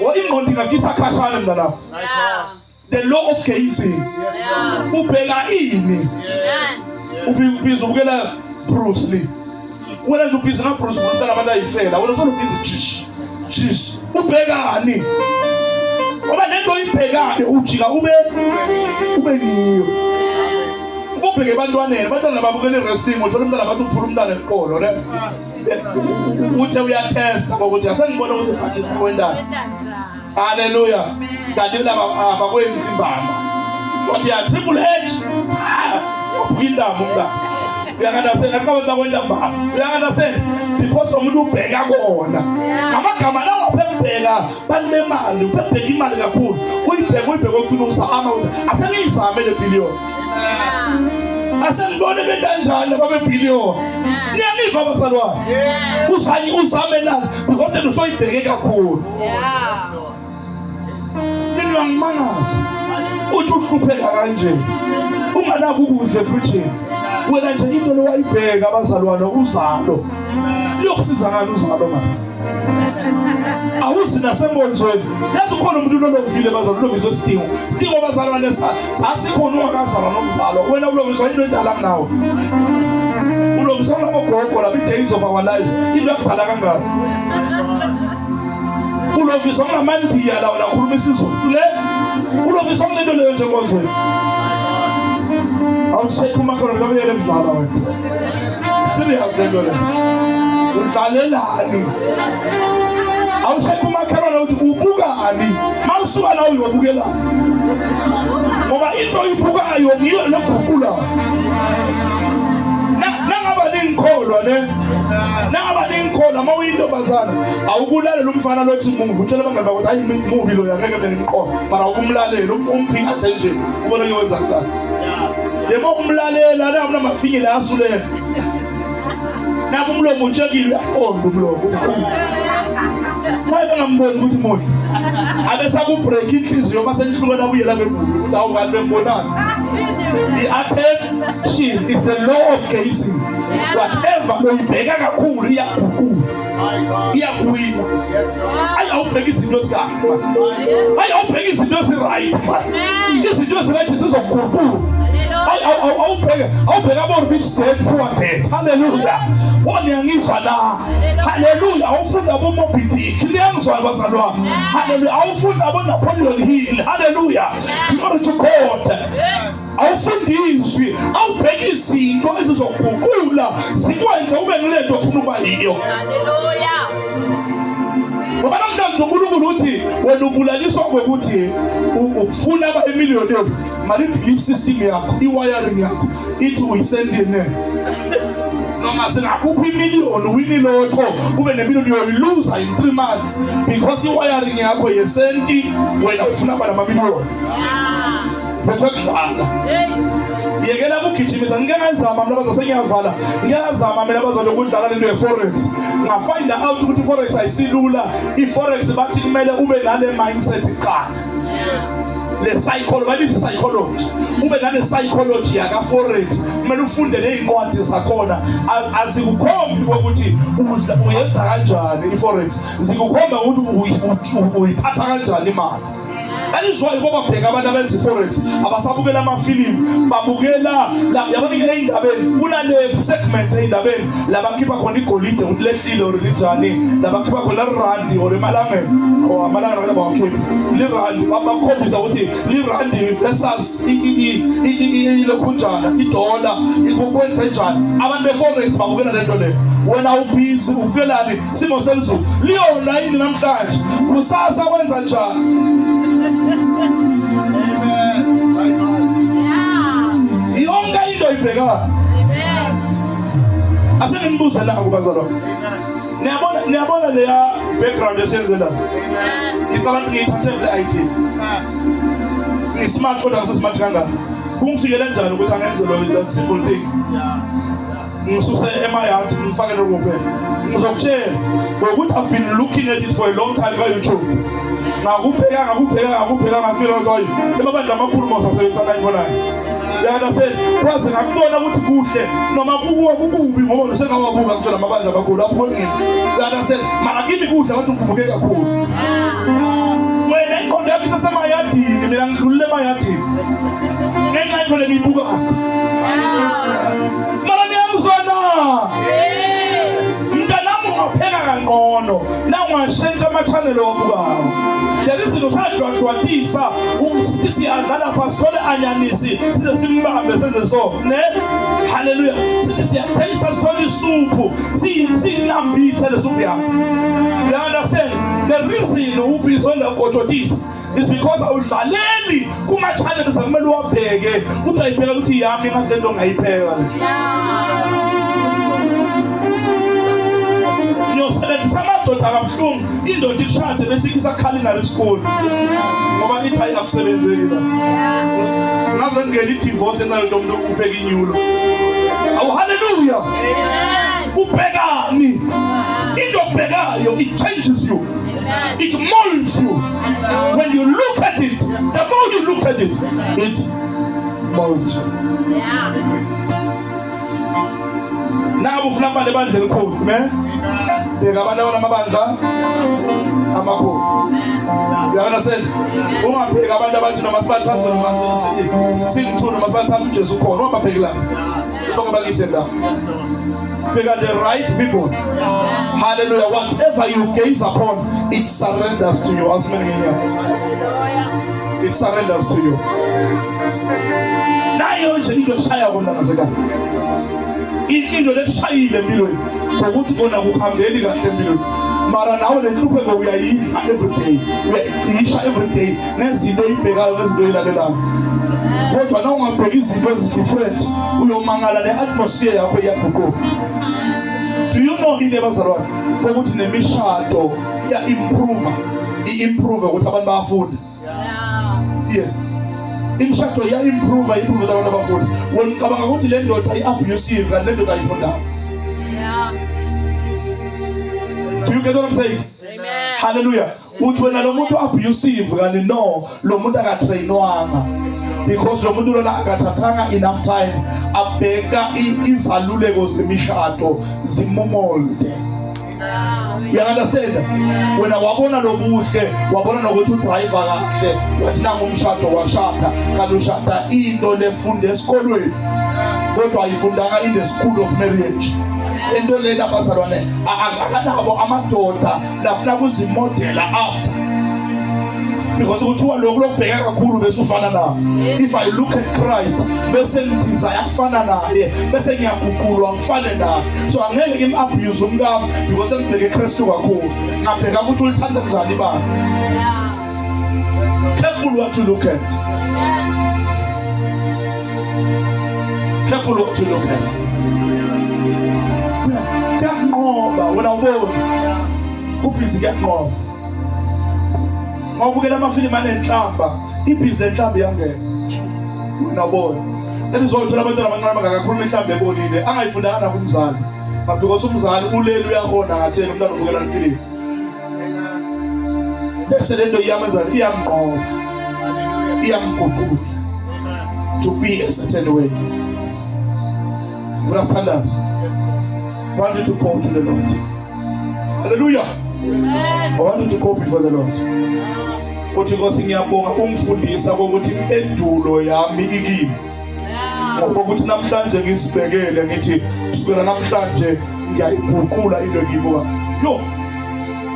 Speaker 1: ingqondo ngakisa khashana mntanami. The law of gazing ubheka ini ubhizi ubukela Bruce Lee wena nje ubhizi na Bruce umntana abantu ayifela wena solo ubhizi jish ubhekani ngoba lento ibhekayo ujika ube niyo ubheke abantwaneni abantwana babukela wrestling uthola umntana bathi uphula umntana eqolo ne uthe uyatesta ngokuthi asengibona ukuthi participate kwendaba. Hallelujah. Kanti laba abakwenzi imbamba wathi ya Triple H ubuyindaba umntana. Uyakanasena akabe bakwenda mbamba. Uyakanasena because umuntu ubheka kona ngamagama lawo aphekubheka banemali uphekubheka imali kakhulu uyibheka okuqinisa ama asengizame le billion asengibone bentanjani babe billion niyangiva bazalwane uzame nani because usoyibheke kakhulu. Mina ngimangaza uthi uhlupheka kanje unganaki ukudla efrijini wena nje into lo wayibheka abazalwane uzalo lokusiza ngani uzalo manje awuzi nasembonzweni yazi ukhona umuntu lokuvile bazalwane lovizwe sidingo abazalwane sasikhona ungakazalwa nomzalo wena ulovizwa into endala kunawe ulovizwa ngamogogo la days of our lives into yakhala kangaka ulovizwa ngamandiya lawo lakhuluma isizulu le ulovizwa ngento leyo nje konzweni awushekhe umakhona ngabuyele emdlala wena serious lento le udlalelani awushekhe umakhona ukuthi ubukani mawusuka nawe uyobukela ngoba into ibukayo ngiyo leguqula nangaba linkholwa ne nangaba linkholwa mawuyintombazana awukulalela umfana lothi mungu utshela bangaba ukuthi hayi mubi lo yangeke bengimqola mara ukumlalela umphi attention ubona uyenza kanjani yebo umlalela la mna mafinyela asulela nabo umlomo utshekile uyaqonda umlomo ukuthi wena ngamboni ukuthi muhle abese akubreak inhliziyo mase nihlukana buyela bemubi ukuthi awukani bembonana. The attention is the law of gazing. Whatever uyibheka kakhulu iyaguqula iyakuwina. Ayawubheka izinto ezikahle man ayawubheka izinto eziright man izinto eziright zizoguqula awubheka abo rich dad poor dad. Hallelujah. Woniyangizwa la. Hallelujah. Awufunda abo Moby Dick niyangizwa abazalwane. Hallelujah. Awufunda abo Napoleon Hill. Hallelujah. Glory to God. Awufundiswi awubheka izinto ezizoguqula zikwenze ube ngilento ofuna ukuba yiyo.
Speaker 3: Hallelujah.
Speaker 1: Ngoba namhlanje uNkulunkulu uthi wena ubulaliswa ngokuthi ufuna aba emillionaire mali belief system yakho i-wiring yakho ithi uyisendine noma singakuphi imillion wini lotho ube nemillion uyoyiluza in 3 months because i-wiring yakho yesenti wena ufuna aba namamillion. Kudlala yekela ukugijimisa ngiyazama mina baza sengiyavala ngiyazama mina baza lokudlala lento ye-forex ngafind out ukuthi i-forex ayisilula. I-forex bathi kumele ube nale mindset qala le psychology bayibiza psychology ube nale psychology yaka forex kumele ufunde lezincwadi zakhona azikukhombi ukuthi uyenza kanjani i-forex zikukhomba ukuthi uyiphatha kanjani imali That is why ngoba bheka abantu abenza forex abasabukela amafilimu babukela la yabona eindabeni kunale segment eindabeni labakhipha khona igolide ukuthi lehlile or linjani labakhipha khona rand or emalangeni or amalanga abakhipha lirand babakhombisa ukuthi lirand versus ilokhunjana idollar ikwenza njani abantu beforex babukela lento le wena ubhizi ubukelani simo semzulu liyona yini namhlanje kusasa kwenza njani yonke into ibhekana asenimbuze la kubazalwane niyabona leya background esenzela ngicabanga ngiyithathe le IT ngismart kodwa ngismart kangaka kungifikele njani ukuthi angenze lo simple thing ngisuse emayard ngifake nokuphela ngizokutshela ngokuthi I've been looking at it for a long time on YouTube ngakubheka ngafika ukuthi emabandla amakhulu mosasebenzisa ngayibona yana se kwaze ngakubona ukuthi kuhle noma kukubi ngoba usengawabuka kuthola amabandla amakhulu apho ngini yana se mara kimi kuhle abantu ngikubuke kakhulu wena inqondo yakho isesemayadini mina ngidlulile emayadini ngenxa into lengiyibuka akho mara niyamzwana mntanami ungapheka kangcono na ungashintsha ama-channel wabukayo lezi zinto sadlwadlwadisa sithi siyadlala pha sithole anyanisi size simbambe senze so ne haleluya sithi siyathesta sithole isuphu siyinambithe le suphu yakho. You understand? The reason ubizonda ukojotisa is because awudlaleli kuma-channel sakumele uwabheke uthi ayibheka ukuthi yami ngathi lento ngayipheka ngiyosebenzisa amadoda kabuhlungu indoda ikushade bese isakhalinali school ngoba ithi ayikusebenzeli la naze ngene idivorce nayo umuntu upheka inyulo. Awu haleluya. Ubhekani into obhekayo it changes you. It molds you. When you look at it, the more you look at it, it molds you. Now ufuna abantu ebandleni khulu, ne? Beka abantu abanamabandla amakhulu. Uyakuzena? Ungabheka abantu abathi noma sibathathe noma sithuna noma sibathathe uJesu khona, ungabheki la. Ubakabakise la. Figure the right people. Hallelujah. Whatever you gaze upon, it surrenders to you. It surrenders to you. Now you're into shaya wona naseka. Into leshayile empilweni. Ngokuthi bona kuhambeli kahle empilweni. Mara nawe lenhluphe uyayidla every day. Uyayidisha every day. Nezinto ibhekayo nezinto ilalelayo. Kodwa na ungabheka izinto ezidifferent uyomangala le-atmosphere yakho iyaguquka. Do you know into abazalwane ukuthi nemishado i-improve ukuthi abantu bayafunda? Yes. Imishado iya-improve ukuthi abantu bafunda. Wena ucabanga ukuthi le ndoda i-abusive kanti le ndoda ayifundayo. Do you get what I'm saying? Amen. Hallelujah. Uthi wena lo muntu abusive kanti no lo muntu akatrainwanga. Because lo muntu lona akathathanga enough time abheka izaluleko zemishado zimomolde. You understand? Wena wabona lobuhle wabona nokuthi udriver kahle wathi nanga umshado washada kanti ushada into lefunde esikolweni kodwa ayifundanga in the school of marriage. Into lena bazalwane akanabo amadoda lafuna kuzimodela after. Because kuthiwa lokho lokubheka kakhulu bese ufana naye. If I look at Christ bese ngidesire ukufana naye bese ngiyaguqulwa ngifane naye. So angeke ngimabuse umntana because ngibheke eKristu kakhulu. Ngabheka ukuthi ulithanda njani ibandla. Careful what you look at. Careful what you look at. Kuyanqoba wena ubona ubhizi kuyanqoba. Mawubukela amafilimu anenhlamba ibhizi enhlamba yangena wena ubona. That is why uthola abantwana abancane bangakakhuluma inhlamba ebonile angayifundanga nakumzali because umzali ulele uyahona ngathena umntwana ubukela ifilimu bese lento iyamenza iyamqoba iyamguqula to be a certain way. Understand that? I want you to go to the Lord. Hallelujah. I want you to go before the Lord. uthi Nkosi ngiyabonga ungifundisa ukuthi impendulo yami ikimi. Ngoba ukuthi namhlanje ngizibhekele ngithi kusukela namhlanje ngiyayiguqula into engiyibuka. Yo,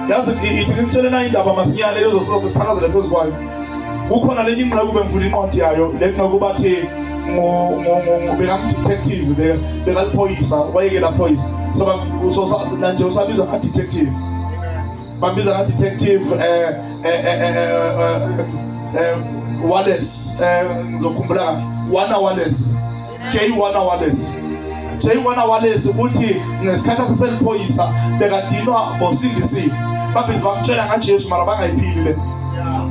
Speaker 1: yazi ithi ngitshele na indaba masinyane lezo sithakazela phezu kwayo. Kukhona lenye ingqondo kube ngifuna incwadi yayo, le ngqondo bathi beka detective beka liphoyisa wayekela phoyisa. So manje usabizwa nka detective. Bambiza nka detective Wallace ngizokhumbula kahle. Wallace. J. Wallace uthi ngesikhathi saseliphoyisa bekadinwa bosindisile. Babhizi bamtshela ngaJesu mara bangayiphili.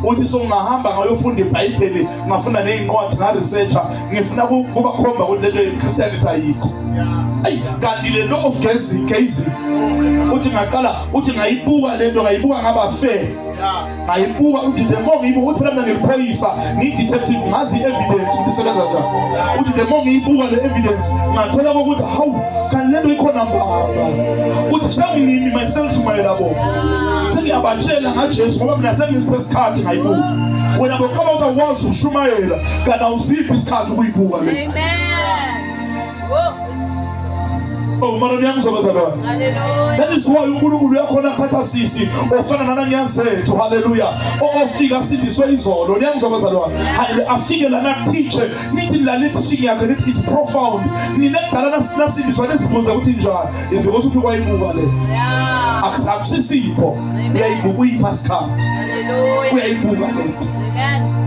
Speaker 1: Uthi so ngahamba ngayofunda iBhayibheli, ngafunda nezincwadi, nga-researcher, ngifuna kuba khomba ukuthi lento yeChristianity ayikho. Ayi kanti le law of gazing uthi ngaqala uthi ngayibuka lento ngayibuka ngaba fair. Ngayibuka uthi the more ngiyibuka uthi phela ngiliphoyisa ngi-detective ngazi i-evidence ukuthi isebenza njani. Uthi the more ngiyibuka le evidence ngathola ukuthi hawu kanti lento ikhona mbamba. Uthi sengimi manje sengishumayela bona. Sengiyabatshela ngaJesu ngoba mina sengiziphe isikhathi ngayibuka. Wena bokuba ukwazi ukushumayela kana usiphi isikhathi ukuyibuka le.
Speaker 4: Amen.
Speaker 1: Oh, mara niyangizobazalwane.
Speaker 4: Hallelujah.
Speaker 1: That is why uNkulunkulu yakhona kuthatha sisi ofana nananyazethu. Hallelujah. Ofika sindiswe izolo niyangizobazalwane. Hallelujah. Afike lana teach nithi lalithi teaching yakhe nithi is profound. Ninekudala nasindiswa nesibuza ukuthi njani. Is because ufika wayibuka le.
Speaker 4: Yeah.
Speaker 1: Akusisipho. Uyayibuka uyipaskhathi.
Speaker 4: Hallelujah.
Speaker 1: Uyayibuka lento.
Speaker 4: Amen.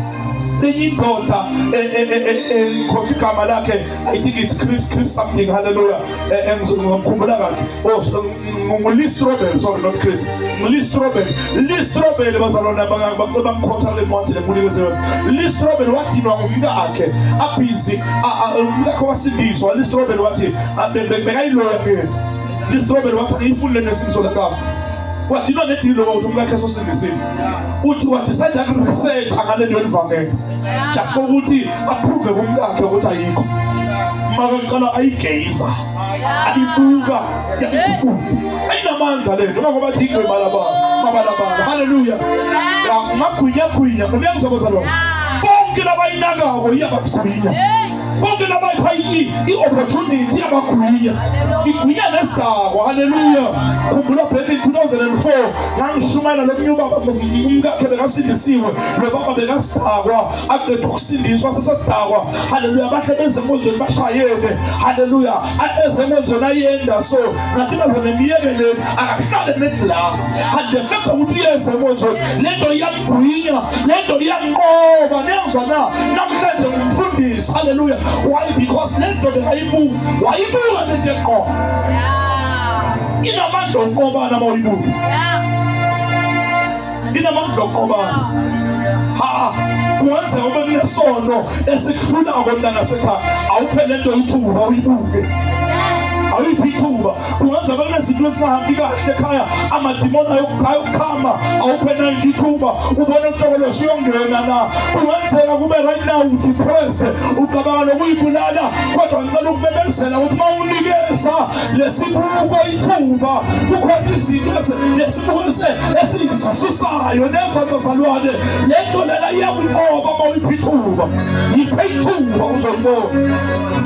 Speaker 1: Lenye indoda ngikhohlwa igama lakhe, I think it's Chris something. Hallelujah. Ngikhumbula kahle. Oh, Lis Robel, sorry, not Chris. Lis Robel bazalwana baceba mkhotha le ncwadi lembulikezwe. Lis Robel wadinwa ngumkakhe abhizi umkakhe wasindiswa. Lis Robel wathi bekayiloya ke. Lis Robel wathi ngiyifundile nesinzo lakho. What you know that you know to make us so the same. What is that research ngale nto elivangeke. Just for ukuthi approve umkakhe ukuthi ayikho. Maka ngicela ayigeza. Ayibuka yakukuphi. Ayinamandla le nto ngoba bathi ingwe mabalabala. Hallelujah. Ya magwinya uyangizobazalwa. Bonke labayinakayo iyabathwinya. Bonke labayipha i-opportunity yabagwinya. Igwinya nesidakwa. Hallelujah. Khumbula back in 2004 ngangishumayela lo mnyuba umkakhe bekasindisiwe, lo baba bekasidakwa, aqeda ukusindiswa sesidakwa. Hallelujah. Bahle benze emonzweni bashayene. Hallelujah. Ezemonzweni ayenda so nathi baze nemiyekele akahlale nedla. And the fact ukuthi uyeze emonzweni lento iyamgwinya, lento iyamqoba. Niyangizwa na namhlanje ngumfundisi. Hallelujah. Why? Because lento bekayibuka. Wayibuka lento eqoba. Inamandla okubana mawuyibuka. Inamandla okubana. Kwenza ube kunesono esikufuna abantwana sekhaya. Awuphele lento ithuba uyibuke. Awuyiphi-ithuba. Kungenza ube kunezinto ezingahambi kahle ekhaya. Amadimoni ayokukhama. Awuphele ithuba. Ubone uhlokoloshi uyongena na. Kungenzeka kube right now depressed. Ucabanga nokuyibulala. Kodwa ngicela ukubebezela ukuthi mawunikeza lesibuko ithuba. Kukhona izinto lesibuko esiyisusayo. Nenza bazalwane. Lento lena iyakunqoba mawuyiphi-ithuba. Yiphe ithuba uzoyibona.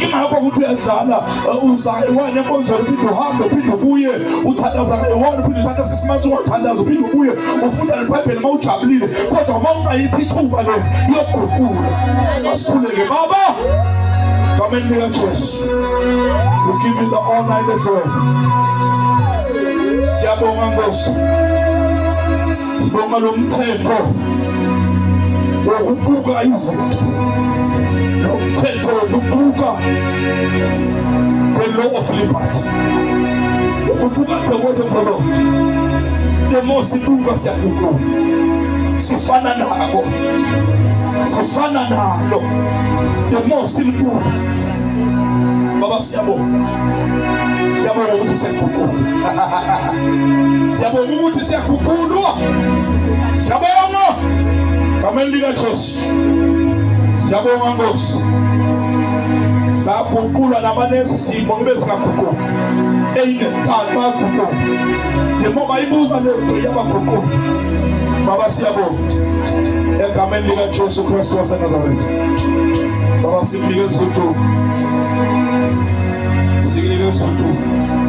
Speaker 1: Ingakho ukuthi uyadlala uzayiwana enkonzweni uphinde uhambe uphinde ubuye uthandaza ngayiwona uphinde uthatha 6 months ungathandaza uphinde ubuye ufunda leBhayibheli mawujabulile. Kodwa uma ungayiphi ithuba le iyoguqula. Asikhuleke baba. Come in here, Jesus. We give you the honor and the glory. Siyabonga Nkosi. Sibonga lo mthetho wokubuka izinto. Lo mthetho wokubuka the law of liberty. Ukubuka the word of the Lord. The more sibuka siyaguqula. Sifana nabo. Sifana nalo. The more sibuka. Baba siyabonga. Siyabonga ukuthi siyaguqula. Siyabonga ukuthi siyaguqulwa. Siyabonga. Kameli kaJesu. Siyabonga Nkosi. Baguqulwa nabanesimo bezingaguquki. Eyinekani baguqulwa. Njengoba ibuka lento yabaguqula. Baba siyabonga. egameni likaJesu Kristu waseNazaretha. Baba, sikunikeza udumo, sikunikeza udumo.